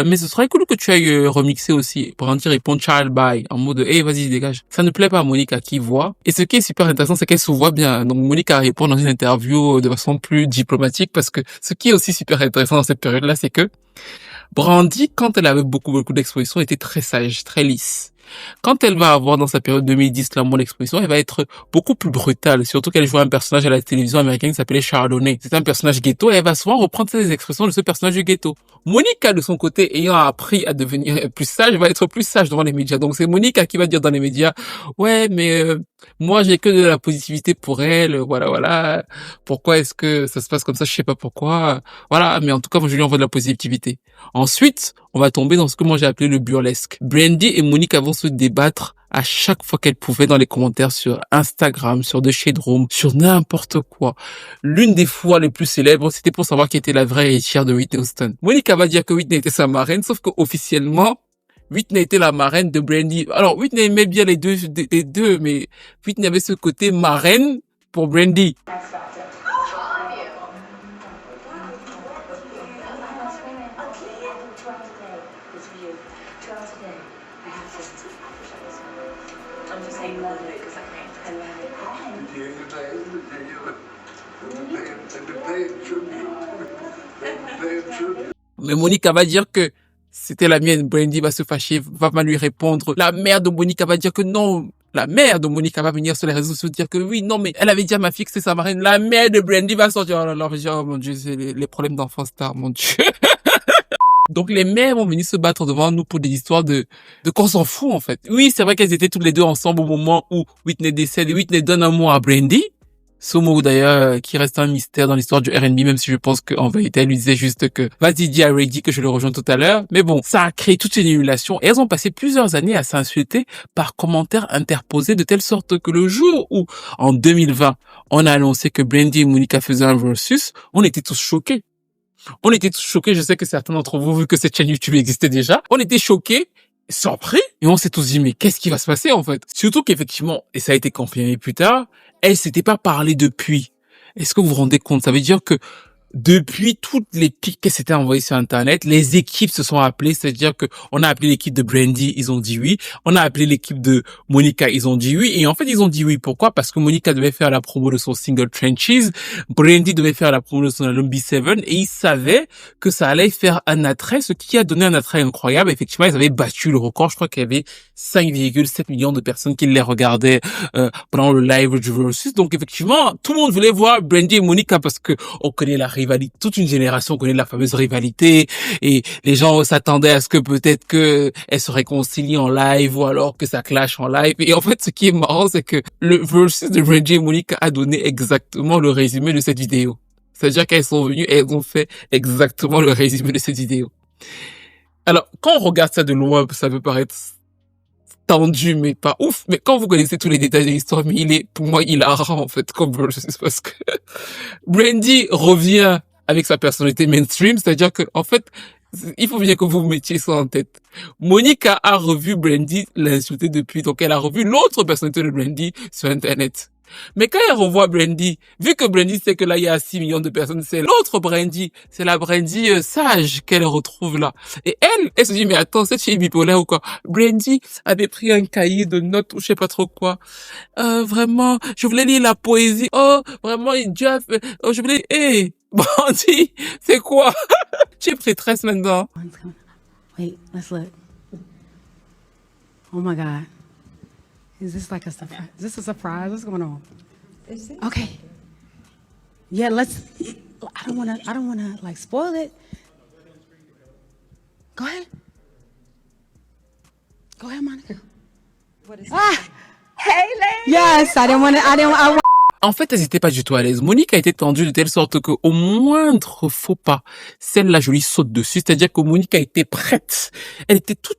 mais ce serait cool que tu ailles remixer aussi. Brandy répond Child By en mode hey, vas-y, dégage. Ça ne plaît pas à Monica qui voit. Et ce qui est super intéressant, c'est qu'elle se voit bien. Donc Monica répond dans une interview de façon plus diplomatique, parce que ce qui est aussi super intéressant dans cette période-là, c'est que Brandy, quand elle avait beaucoup d'expositions, était très sage, très lisse. Quand elle va avoir dans sa période 2010 l'amour d'exposition, elle va être beaucoup plus brutale, surtout qu'elle joue un personnage à la télévision américaine qui s'appelait Chardonnay. C'est un personnage ghetto et elle va souvent reprendre ces expressions de ce personnage du ghetto. Monica, de son côté, ayant appris à devenir plus sage, va être plus sage devant les médias. Donc c'est Monica qui va dire dans les médias, ouais, mais moi j'ai que de la positivité pour elle, voilà. Pourquoi est-ce que ça se passe comme ça? Je sais pas pourquoi. Voilà, mais en tout cas, moi je lui envoie de la positivité. Ensuite, on va tomber dans ce que moi j'ai appelé le burlesque. Brandy et Monica vont se débattre à chaque fois qu'elles pouvaient dans les commentaires sur Instagram, sur The Shade Room, sur n'importe quoi. L'une des fois les plus célèbres, c'était pour savoir qui était la vraie héritière de Whitney Houston. Monica va dire que Whitney était sa marraine, sauf qu'officiellement, Whitney était la marraine de Brandy. Alors, Whitney aimait bien les deux, mais Whitney avait ce côté marraine pour Brandy. Mais Monica va dire que c'était la mienne. Brandy va se fâcher, va mal lui répondre. La mère de Monica va dire que non. La mère de Monica va venir sur les réseaux sociaux dire que oui, non, mais elle avait dit à ma fille que c'était sa marraine. La mère de Brandy va sortir. Oh là là, oh mon Dieu, c'est les problèmes d'enfants stars, mon Dieu. Donc les mères vont venir se battre devant nous pour des histoires de qu'on s'en fout en fait. Oui, c'est vrai qu'elles étaient toutes les deux ensemble au moment où Whitney décède et Whitney donne un mot à Brandy. Ce mot d'ailleurs qui reste un mystère dans l'histoire du R&B, même si je pense qu'en vérité elle lui disait juste que vas-y dis à Reggie que je le rejoins tout à l'heure. Mais bon, ça a créé toute une émulation et elles ont passé plusieurs années à s'insulter par commentaires interposés de telle sorte que le jour où en 2020 on a annoncé que Brandy et Monica faisaient un versus, on était tous choqués. Je sais que certains d'entre vous, vu que cette chaîne YouTube existait déjà, on était choqués, surpris, et on s'est tous dit, mais qu'est-ce qui va se passer, en fait? Surtout qu'effectivement, et ça a été confirmé plus tard, elles s'étaient pas parlé depuis. Est-ce que vous vous rendez compte? Ça veut dire que depuis toutes les pics qu'elles s'étaient envoyées sur Internet, les équipes se sont appelées, c'est-à-dire que on a appelé l'équipe de Brandy, ils ont dit oui. On a appelé l'équipe de Monica, ils ont dit oui. Et en fait, ils ont dit oui. Pourquoi? Parce que Monica devait faire la promo de son single Trenches, Brandy devait faire la promo de son album B7, et ils savaient que ça allait faire un attrait, ce qui a donné un attrait incroyable. Effectivement, ils avaient battu le record. Je crois qu'il y avait 5,7 millions de personnes qui les regardaient pendant le live du Versus. Donc effectivement, tout le monde voulait voir Brandy et Monica parce que on connaît la rivalité. Toute une génération connaît la fameuse rivalité et les gens s'attendaient à ce que peut-être que elles se réconcilient en live ou alors que ça clash en live. Et en fait, ce qui est marrant, c'est que le Versus de Brandy et Monica a donné exactement le résumé de cette vidéo. C'est-à-dire qu'elles sont venues et elles ont fait exactement le résumé de cette vidéo. Alors, quand on regarde ça de loin, ça peut paraître tendu, mais pas ouf. Mais quand vous connaissez tous les détails de l'histoire, mais il est, pour moi, hilarant, en fait, comme versus, parce que Brandy revient avec sa personnalité mainstream, c'est-à-dire que, en fait, il faut bien que vous mettiez ça en tête. Monica a revu Brandy l'insulter depuis, donc elle a revu l'autre personnalité de Brandy sur Internet. Mais quand elle revoit Brandy, vu que Brandy sait que là il y a 6 millions de personnes, c'est l'autre Brandy, c'est la Brandy sage qu'elle retrouve là. Et elle se dit mais attends, cette fille est bipolaire ou quoi? Brandy avait pris un cahier de notes ou je sais pas trop quoi. Vraiment, je voulais lire la poésie. Oh, vraiment, je voulais, Brandy, c'est quoi? J'ai pris 13 maintenant. Wait, let's look. Oh my God. Is this like a surprise? Is this a surprise? What's going on? Is it? Okay. Yeah, let's. I don't wanna like spoil it. Go ahead. Go ahead, Monica. What is it? Hey, lady. Yes, I didn't. En fait, elles étaient pas du tout à l'aise. Monique a été tendue de telle sorte que au moindre faux pas, celle-là, je lui saute dessus. C'est-à-dire que Monique a été prête. Elle était tout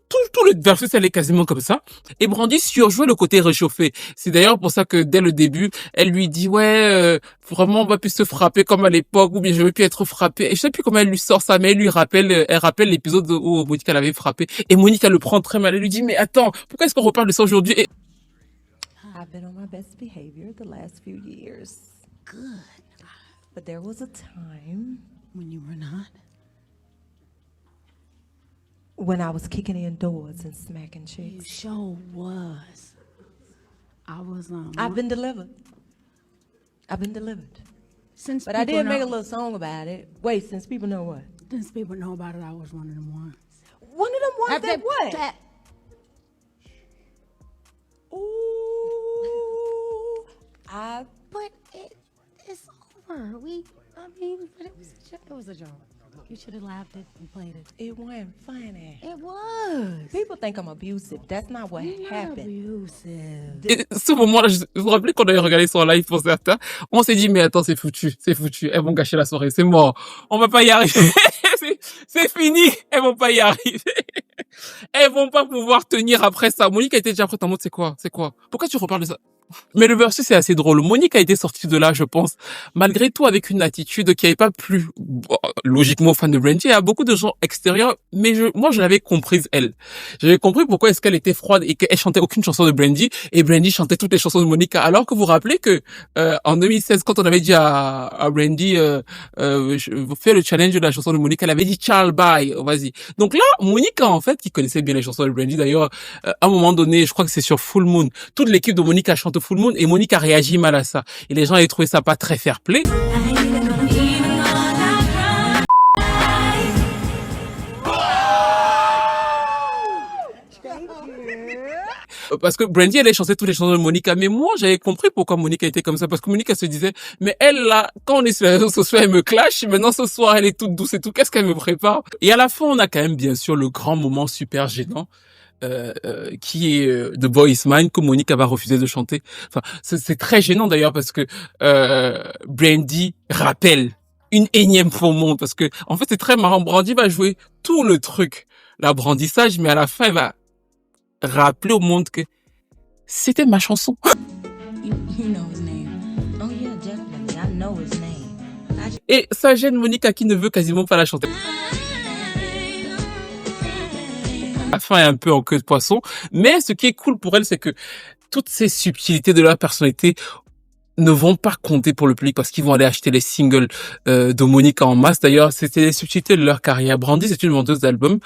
le versus, elle est quasiment comme ça. Et Brandy surjouait le côté réchauffé. C'est d'ailleurs pour ça que dès le début, elle lui dit, vraiment, on va plus se frapper comme à l'époque, ou bien je veux plus être frappée. Et je sais plus comment elle lui sort ça, mais elle rappelle l'épisode où Monique l'avait frappé. Et Monique, elle le prend très mal. Elle lui dit, mais attends, pourquoi est-ce qu'on reparle de ça aujourd'hui? Et I've been on my best behavior the last few years. Good. But there was a time When you were not? when I was kicking in doors and smacking You chicks. sure was. I was I've been delivered. I've been delivered. since But I people did make a know- little song about it. Wait, since people know what? Since people know about it, I was one of them ones. One of them ones that what? That- Ooh, But it's over. I mean, but it was a joke. You should have laughed it and played it. it wasn't funny. It was. People think I'm abusive. That's not what You're not happened. abusive. Et ce moment-là, vous vous rappelez qu'on avait regardé son live pour certains, on s'est dit, mais attends, c'est foutu, elles vont gâcher la soirée, c'est mort, on va pas y arriver, c'est fini, elles vont pas y arriver, elles vont pas pouvoir tenir après ça. Monique a été déjà prête en mode, c'est quoi, pourquoi tu reparles de ça? Mais le versus c'est assez drôle. Monique a été sortie de là, je pense, malgré tout avec une attitude qui n'avait pas plu, logiquement, aux fans de Brandy, à beaucoup de gens extérieurs, mais moi je l'avais comprise, elle. J'avais compris pourquoi est-ce qu'elle était froide et qu'elle chantait aucune chanson de Brandy, et Brandy chantait toutes les chansons de Monica. Alors que vous vous rappelez que, en 2016, quand on avait dit à Brandy, fais le challenge de la chanson de Monica, elle avait dit Charles bye, vas-y. Donc là, Monica, en fait, qui connaissait bien les chansons de Brandy, d'ailleurs, à un moment donné, je crois que c'est sur Full Moon, toute l'équipe de Monica chante Full Moon, et Monica réagit mal à ça. Et les gens avaient trouvé ça pas très fair play. Parce que Brandy, elle chantait toutes les chansons de Monica. Mais moi, j'avais compris pourquoi Monica était comme ça. Parce que Monica se disait, mais elle, là, quand on est sur les réseaux sociaux, elle me clash. Maintenant, ce soir, elle est toute douce et tout. Qu'est-ce qu'elle me prépare? Et à la fin, on a quand même, bien sûr, le grand moment super gênant. Qui est The Boy Is Mine, que Monica va refuser de chanter. Enfin, c'est très gênant d'ailleurs parce que Brandy rappelle une énième fois au monde, parce que en fait c'est très marrant. Brandy va jouer tout le truc, l'apprentissage, mais à la fin elle va rappeler au monde que c'était ma chanson. You know his name. Oh yeah, definitely. I know his name. Et ça gêne Monica qui ne veut quasiment pas la chanter. La fin est un peu en queue de poisson, mais ce qui est cool pour elle, c'est que toutes ces subtilités de leur personnalité ne vont pas compter pour le public parce qu'ils vont aller acheter les singles de Monica en masse. D'ailleurs, c'était les subtilités de leur carrière. Brandy, c'est une vendeuse d'albums.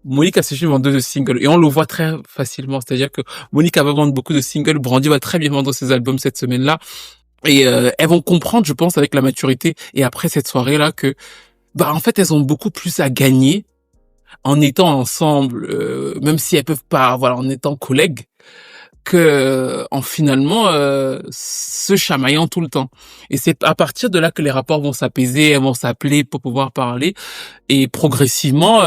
Monica, c'est une vendeuse de singles. Et on le voit très facilement. C'est-à-dire que Monica va vendre beaucoup de singles. Brandy va très bien vendre ses albums cette semaine-là. Et elles vont comprendre, je pense, avec la maturité et après cette soirée-là que, en fait, elles ont beaucoup plus à gagner en étant ensemble, même si elles peuvent pas, en étant collègues, que en finalement se chamaillant tout le temps. Et c'est à partir de là que les rapports vont s'apaiser, elles vont s'appeler pour pouvoir parler. Et progressivement,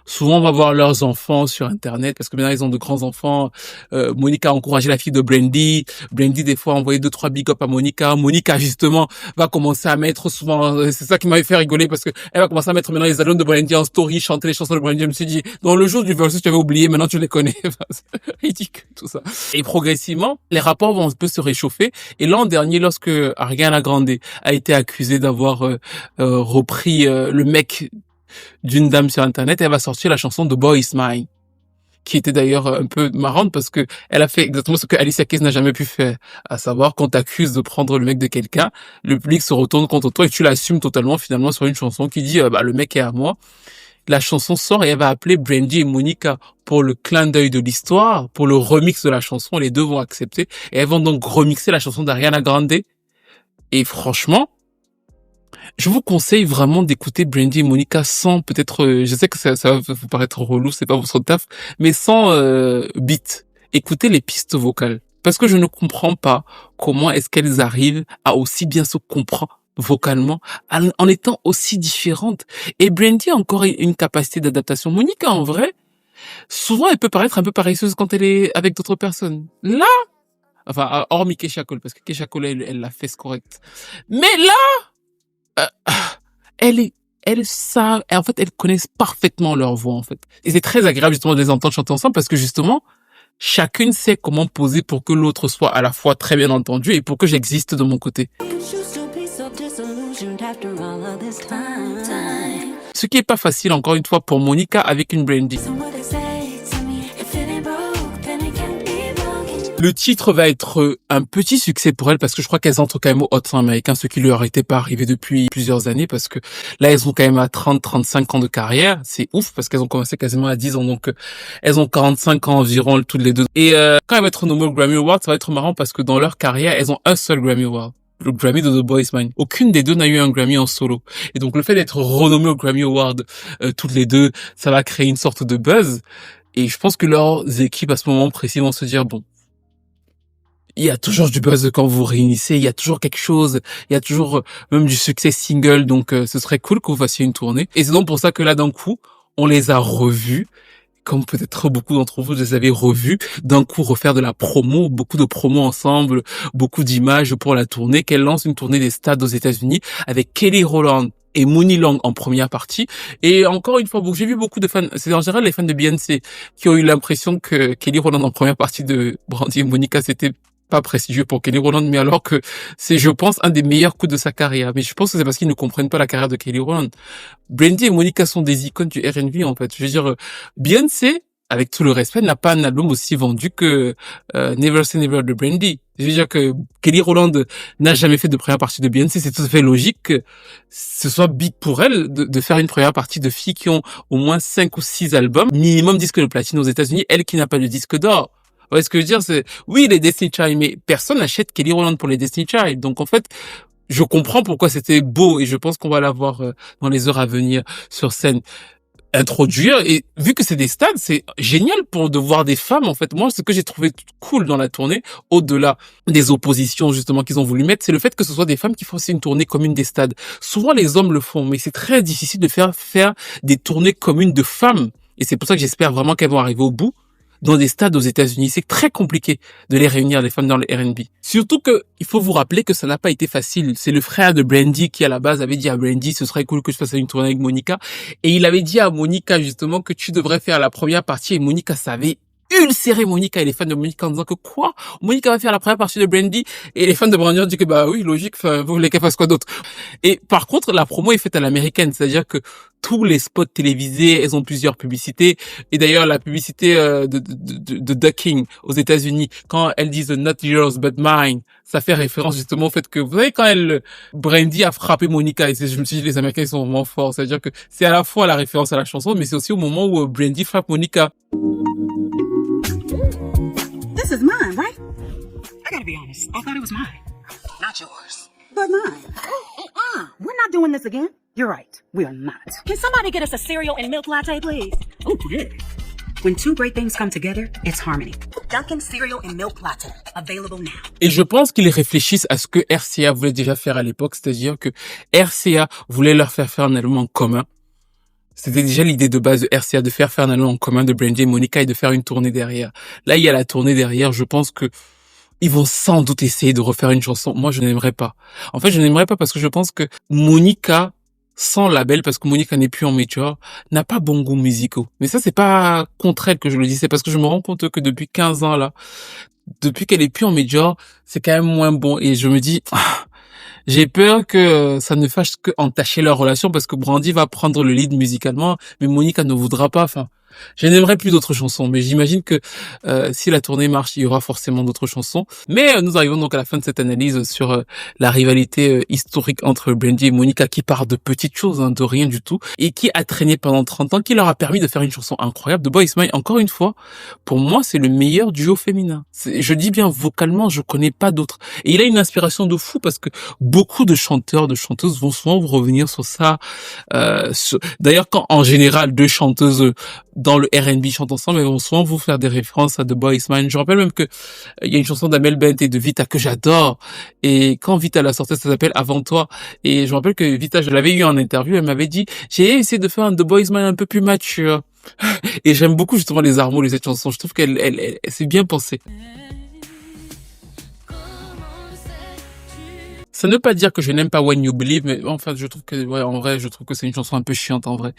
souvent on va voir leurs enfants sur Internet, parce que maintenant ils ont de grands enfants. Monica a encouragé la fille de Brandy. Brandy des fois a envoyé 2-3 big up à Monica. Monica justement va commencer à mettre souvent, c'est ça qui m'avait fait rigoler, parce que elle va commencer à mettre maintenant les albums de Brandy en story, chanter les chansons de Brandy. Je me suis dit, dans le jour du versus tu avais oublié, maintenant tu les connais. C'est ridicule tout ça. Et progressivement, les rapports vont un peu se réchauffer. Et l'an dernier, lorsque Ariana Grande a été accusée d'avoir repris le mec d'une dame sur Internet, elle va sortir la chanson The Boy Is Mine, qui était d'ailleurs un peu marrante parce que elle a fait exactement ce que Alicia Keys n'a jamais pu faire, à savoir quand t'accuses de prendre le mec de quelqu'un, le public se retourne contre toi et tu l'assumes totalement finalement sur une chanson qui dit le mec est à moi. La chanson sort et elle va appeler Brandy et Monica pour le clin d'œil de l'histoire, pour le remix de la chanson. Les deux vont accepter et elles vont donc remixer la chanson d'Ariana Grande. Et franchement, je vous conseille vraiment d'écouter Brandy et Monica sans peut-être, je sais que ça va vous paraître relou, c'est pas votre taf, mais sans beat. Écoutez les pistes vocales. Parce que je ne comprends pas comment est-ce qu'elles arrivent à aussi bien se comprendre vocalement, en étant aussi différentes. Et Brandy a encore une capacité d'adaptation. Monica, en vrai, souvent, elle peut paraître un peu paresseuse quand elle est avec d'autres personnes. Là, Enfin, hormis Keisha Cole, parce que Keisha Cole, elle l'a fait, c'est correct. Mais là, en fait, elles connaissent parfaitement leur voix, en fait. Et c'est très agréable, justement, de les entendre chanter ensemble parce que, justement, chacune sait comment poser pour que l'autre soit à la fois très bien entendu et pour que j'existe de mon côté. Ce qui est pas facile, encore une fois, pour Monica avec une Brandy. Le titre va être un petit succès pour elles parce que je crois qu'elles entrent quand même au Hot 100 américain, ce qui leur était pas arrivé depuis plusieurs années parce que là, elles ont quand même à 30-35 ans de carrière. C'est ouf parce qu'elles ont commencé quasiment à 10 ans. Donc, elles ont 45 ans environ toutes les deux. Et quand elles vont être nommées au Grammy Award, ça va être marrant parce que dans leur carrière, elles ont un seul Grammy Award. Le Grammy de The Boys Mine. Aucune des deux n'a eu un Grammy en solo. Et donc, le fait d'être renommées au Grammy Award toutes les deux, ça va créer une sorte de buzz. Et je pense que leurs équipes à ce moment précis vont se dire, bon, il y a toujours du buzz quand vous réunissez, il y a toujours quelque chose, il y a toujours même du succès single, donc ce serait cool que vous fassiez une tournée. Et c'est donc pour ça que là, d'un coup, on les a revus, comme peut-être beaucoup d'entre vous les avez revus, d'un coup refaire de la promo, beaucoup de promos ensemble, beaucoup d'images pour la tournée, qu'elle lance une tournée des stades aux États-Unis avec Kelly Rowland et Mooney Long en première partie. Et encore une fois, j'ai vu beaucoup de fans, c'est en général les fans de Beyoncé qui ont eu l'impression que Kelly Rowland en première partie de Brandy et Monica, c'était pas prestigieux pour Kelly Rowland, mais alors que c'est, je pense, un des meilleurs coups de sa carrière. Mais je pense que c'est parce qu'ils ne comprennent pas la carrière de Kelly Rowland. Brandy et Monica sont des icônes du R&B, en fait. Je veux dire, Beyoncé, avec tout le respect, n'a pas un album aussi vendu que Never Say Never de Brandy. Je veux dire que Kelly Rowland n'a jamais fait de première partie de Beyoncé. C'est tout à fait logique que ce soit big pour elle de faire une première partie de filles qui ont au moins 5 ou 6 albums, minimum disque de platine aux États-Unis, elle qui n'a pas de disque d'or. Ouais, ce que je veux dire, c'est, oui, les Destiny Child, mais personne n'achète Kelly Rowland pour les Destiny Child. Donc, en fait, je comprends pourquoi c'était beau et je pense qu'on va la voir dans les heures à venir sur scène introduire. Et vu que c'est des stades, c'est génial de voir des femmes, en fait. Moi, ce que j'ai trouvé cool dans la tournée, au-delà des oppositions, justement, qu'ils ont voulu mettre, c'est le fait que ce soit des femmes qui font aussi une tournée commune des stades. Souvent, les hommes le font, mais c'est très difficile de faire des tournées communes de femmes. Et c'est pour ça que j'espère vraiment qu'elles vont arriver au bout. Dans des stades aux États-Unis, c'est très compliqué de les réunir, les femmes dans le R&B. Surtout que, il faut vous rappeler que ça n'a pas été facile. C'est le frère de Brandy qui, à la base, avait dit à Brandy, ce serait cool que je fasse une tournée avec Monica. Et il avait dit à Monica, justement, que tu devrais faire la première partie. Et Monica savait ulcérer Monica et les fans de Monica en disant que quoi? Monica va faire la première partie de Brandy et les fans de Brandy ont dit que bah oui, logique, enfin, vous voulez qu'elle fasse quoi d'autre? Et par contre, la promo est faite à l'américaine, c'est-à-dire que tous les spots télévisés, elles ont plusieurs publicités. Et d'ailleurs, la publicité de Ducking aux États-Unis, quand elles disent Not yours but mine, ça fait référence justement au fait que, vous savez, quand Brandy a frappé Monica, et je me suis dit, les Américains, ils sont vraiment forts. C'est-à-dire que c'est à la fois la référence à la chanson, mais c'est aussi au moment où Brandy frappe Monica. This is mine, right? I gotta be honest. I thought it was mine. Not yours. But mine. We're not doing this again. You're right. We are not. Can somebody get us a cereal and milk latte, please? Oh, yeah. When two great things come together, it's harmony. Dunkin' cereal and milk latte. Available now. Et je pense qu'ils réfléchissent à ce que RCA voulait déjà faire à l'époque, c'est-à-dire que RCA voulait leur faire un album en commun. C'était déjà l'idée de base de RCA de faire un album en commun de Brandy et Monica et de faire une tournée derrière. Là, il y a la tournée derrière. Je pense que ils vont sans doute essayer de refaire une chanson. Moi, je n'aimerais pas. En fait, je n'aimerais pas parce que je pense que Monica, sans label, parce que Monica n'est plus en major, n'a pas bon goût musicaux. Mais ça, c'est pas contre elle que je le dis. C'est parce que je me rends compte que depuis 15 ans, là, depuis qu'elle est plus en major, c'est quand même moins bon. Et je me dis, j'ai peur que ça ne fasse que entacher leur relation parce que Brandy va prendre le lead musicalement, mais Monica ne voudra pas. Enfin, je n'aimerais plus d'autres chansons, mais j'imagine que si la tournée marche, il y aura forcément d'autres chansons. Mais nous arrivons donc à la fin de cette analyse sur la rivalité historique entre Brandy et Monica qui part de petites choses, de rien du tout, et qui a traîné pendant 30 ans, qui leur a permis de faire une chanson incroyable. The Boys Mine, encore une fois, pour moi, c'est le meilleur duo féminin. Je dis bien vocalement, je connais pas d'autres. Et il a une inspiration de fou parce que beaucoup de chanteurs, de chanteuses vont souvent vous revenir sur ça. D'ailleurs, quand en général deux chanteuses dans le R&B chantent ensemble, elles vont souvent vous faire des références à The Boys Mine. Je rappelle même que il y a une chanson d'Amel Bent et de Vita que j'adore. Et quand Vita l'a sortie, ça s'appelle Avant toi. Et je me rappelle que Vita, je l'avais eu en interview, elle m'avait dit, j'ai essayé de faire un The Boys Mine un peu plus mature. Et j'aime beaucoup justement les harmonies de cette chanson. Je trouve qu'elle c'est bien pensé. Ça ne veut pas dire que je n'aime pas When You Believe, mais enfin, je trouve que, ouais, en vrai, je trouve que c'est une chanson un peu chiante, en vrai.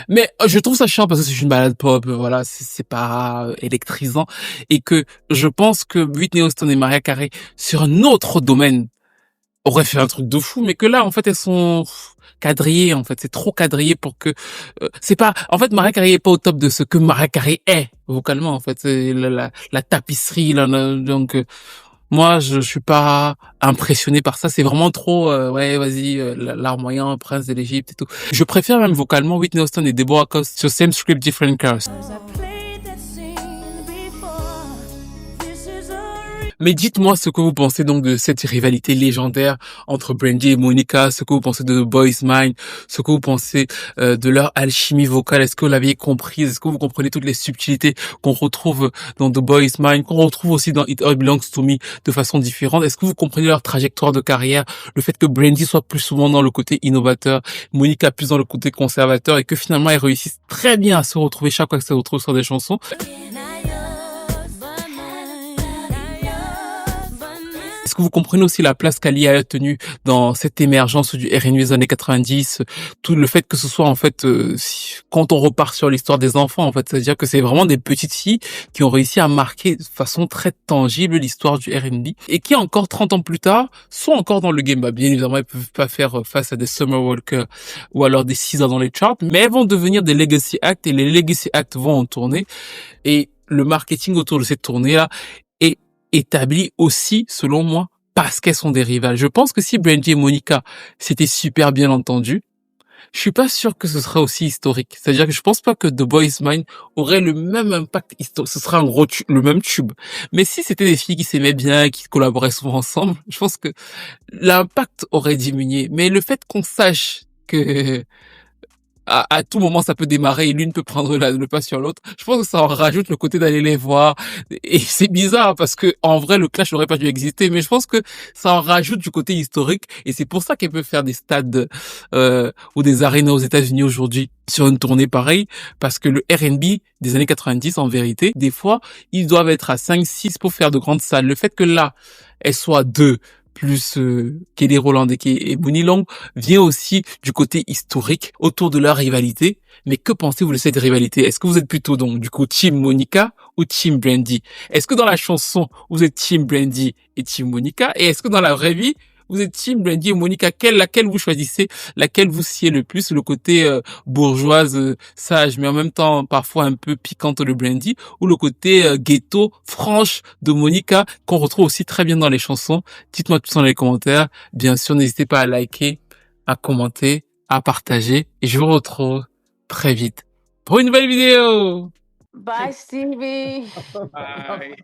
Mais je trouve ça chiant parce que c'est une balade pop, voilà, c'est pas électrisant. Et que je pense que Whitney Houston et Mariah Carey, sur un autre domaine, auraient fait un truc de fou, mais que là, en fait, elles sont quadrillées, en fait. C'est trop quadrillé pour que... c'est pas... En fait, Mariah Carey est pas au top de ce que Mariah Carey est, vocalement, en fait. C'est la tapisserie, là, donc... moi, je suis pas impressionné par ça. C'est vraiment trop, ouais, vas-y, l'art moyen, prince de l'Égypte et tout. Je préfère même vocalement Whitney Houston et Deborah Cox sur Same Script, Different Cars. Mais dites-moi ce que vous pensez donc de cette rivalité légendaire entre Brandy et Monica, ce que vous pensez de The Boys Mind, ce que vous pensez de leur alchimie vocale. Est-ce que vous l'aviez comprise? Est-ce que vous comprenez toutes les subtilités qu'on retrouve dans The Boys Mind, qu'on retrouve aussi dans It All Belongs to Me de façon différente? Est-ce que vous comprenez leur trajectoire de carrière, le fait que Brandy soit plus souvent dans le côté innovateur, Monica plus dans le côté conservateur, et que finalement elles réussissent très bien à se retrouver chaque fois qu'elles se retrouvent sur des chansons? Est-ce que vous comprenez aussi la place qu'Ali a tenue dans cette émergence du R&B des années 90, tout le fait que ce soit en fait, quand on repart sur l'histoire des enfants, en fait, c'est-à-dire que c'est vraiment des petites filles qui ont réussi à marquer de façon très tangible l'histoire du R&B et qui encore 30 ans plus tard sont encore dans le game. Bah, bien évidemment, elles peuvent pas faire face à des Summer Walker ou alors des SZA dans les charts, mais elles vont devenir des legacy acts et les legacy acts vont en tourner et le marketing autour de cette tournée-là est établi aussi, selon moi, parce qu'elles sont des rivales. Je pense que si Brandy et Monica s'étaient super bien entendues, je suis pas sûr que ce serait aussi historique. C'est-à-dire que je pense pas que The Boys Mind aurait le même impact historique. Ce serait le même tube. Mais si c'était des filles qui s'aimaient bien, qui collaboraient souvent ensemble, je pense que l'impact aurait diminué. Mais le fait qu'on sache que à tout moment ça peut démarrer et l'une peut prendre le pas sur l'autre, je pense que ça en rajoute le côté d'aller les voir, et c'est bizarre parce que en vrai le clash n'aurait pas dû exister, mais je pense que ça en rajoute du côté historique et c'est pour ça qu'elle peut faire des stades ou des arénas aux États-Unis aujourd'hui sur une tournée pareille, parce que le R&B des années 90 en vérité, des fois ils doivent être à 5-6 pour faire de grandes salles. Le fait que là elles soient deux plus Kelly Rowland et Bonnie Long vient aussi du côté historique autour de leur rivalité. Mais que pensez-vous de cette rivalité? Est-ce que vous êtes plutôt donc du coup Team Monica ou Team Brandy? Est-ce que dans la chanson vous êtes Team Brandy et Team Monica? Et est-ce que dans la vraie vie vous êtes Team Brandy et Monica? Laquelle vous choisissez? Laquelle vous sied le plus? Le côté bourgeoise, sage, mais en même temps parfois un peu piquante de Brandy, ou le côté ghetto, franche de Monica, qu'on retrouve aussi très bien dans les chansons? Dites-moi tout ça dans les commentaires. Bien sûr, n'hésitez pas à liker, à commenter, à partager, et je vous retrouve très vite pour une nouvelle vidéo. Bye, Stevie. Bye.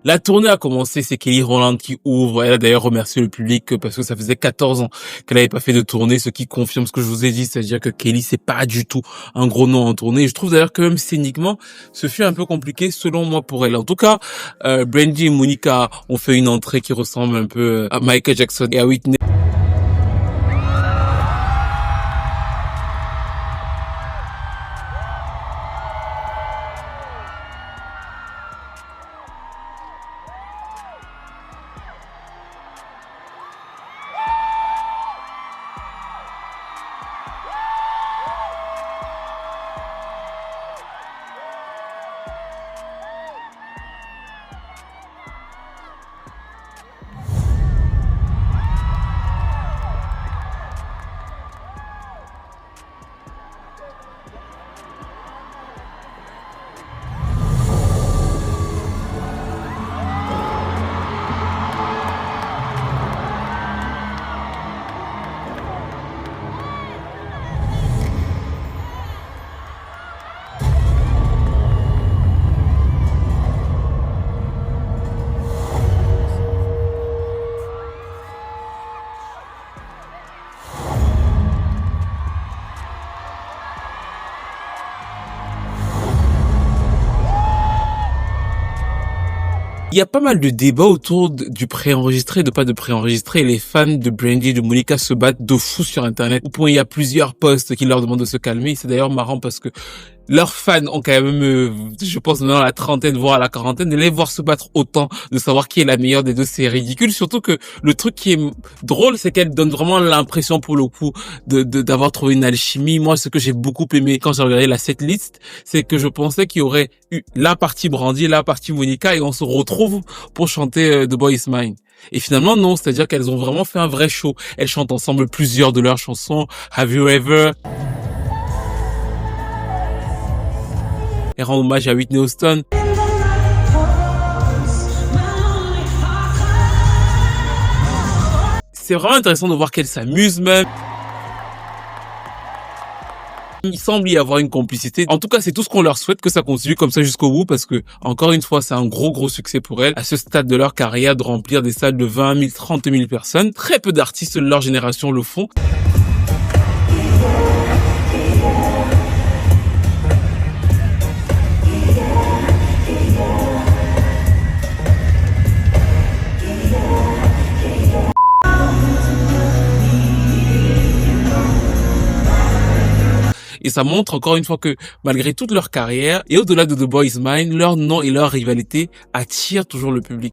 La tournée a commencé, c'est Kelly Rowland qui ouvre. Elle a d'ailleurs remercié le public parce que ça faisait 14 ans qu'elle n'avait pas fait de tournée, ce qui confirme ce que je vous ai dit, c'est-à-dire que Kelly, c'est pas du tout un gros nom en tournée. Je trouve d'ailleurs que même scéniquement, ce fut un peu compliqué selon moi pour elle. En tout cas, Brandy et Monica ont fait une entrée qui ressemble un peu à Michael Jackson et à Whitney. Il y a pas mal de débats autour du préenregistré, de pas de préenregistré. Les fans de Brandy et de Monica se battent de fou sur Internet. Au point, il y a plusieurs posts qui leur demandent de se calmer. C'est d'ailleurs marrant parce que leurs fans ont quand même, je pense maintenant à la trentaine, voire à la quarantaine, de les voir se battre autant, de savoir qui est la meilleure des deux, c'est ridicule. Surtout que le truc qui est drôle, c'est qu'elle donne vraiment l'impression pour le coup d'avoir trouvé une alchimie. Moi, ce que j'ai beaucoup aimé quand j'ai regardé la setlist, c'est que je pensais qu'il y aurait eu la partie Brandy, la partie Monica, et on se retrouve pour chanter The Boy Is Mine. Et finalement, non, c'est-à-dire qu'elles ont vraiment fait un vrai show. Elles chantent ensemble plusieurs de leurs chansons. Have You Ever? Elle rend hommage à Whitney Houston. C'est vraiment intéressant de voir qu'elles s'amusent même. Il semble y avoir une complicité. En tout cas, c'est tout ce qu'on leur souhaite, que ça continue comme ça jusqu'au bout, parce que, encore une fois, c'est un gros succès pour elles. À ce stade de leur carrière, de remplir des salles de 20 000, 30 000 personnes. Très peu d'artistes de leur génération le font. Et ça montre encore une fois que malgré toute leur carrière et au-delà de The Boy Is Mine, leur nom et leur rivalité attirent toujours le public.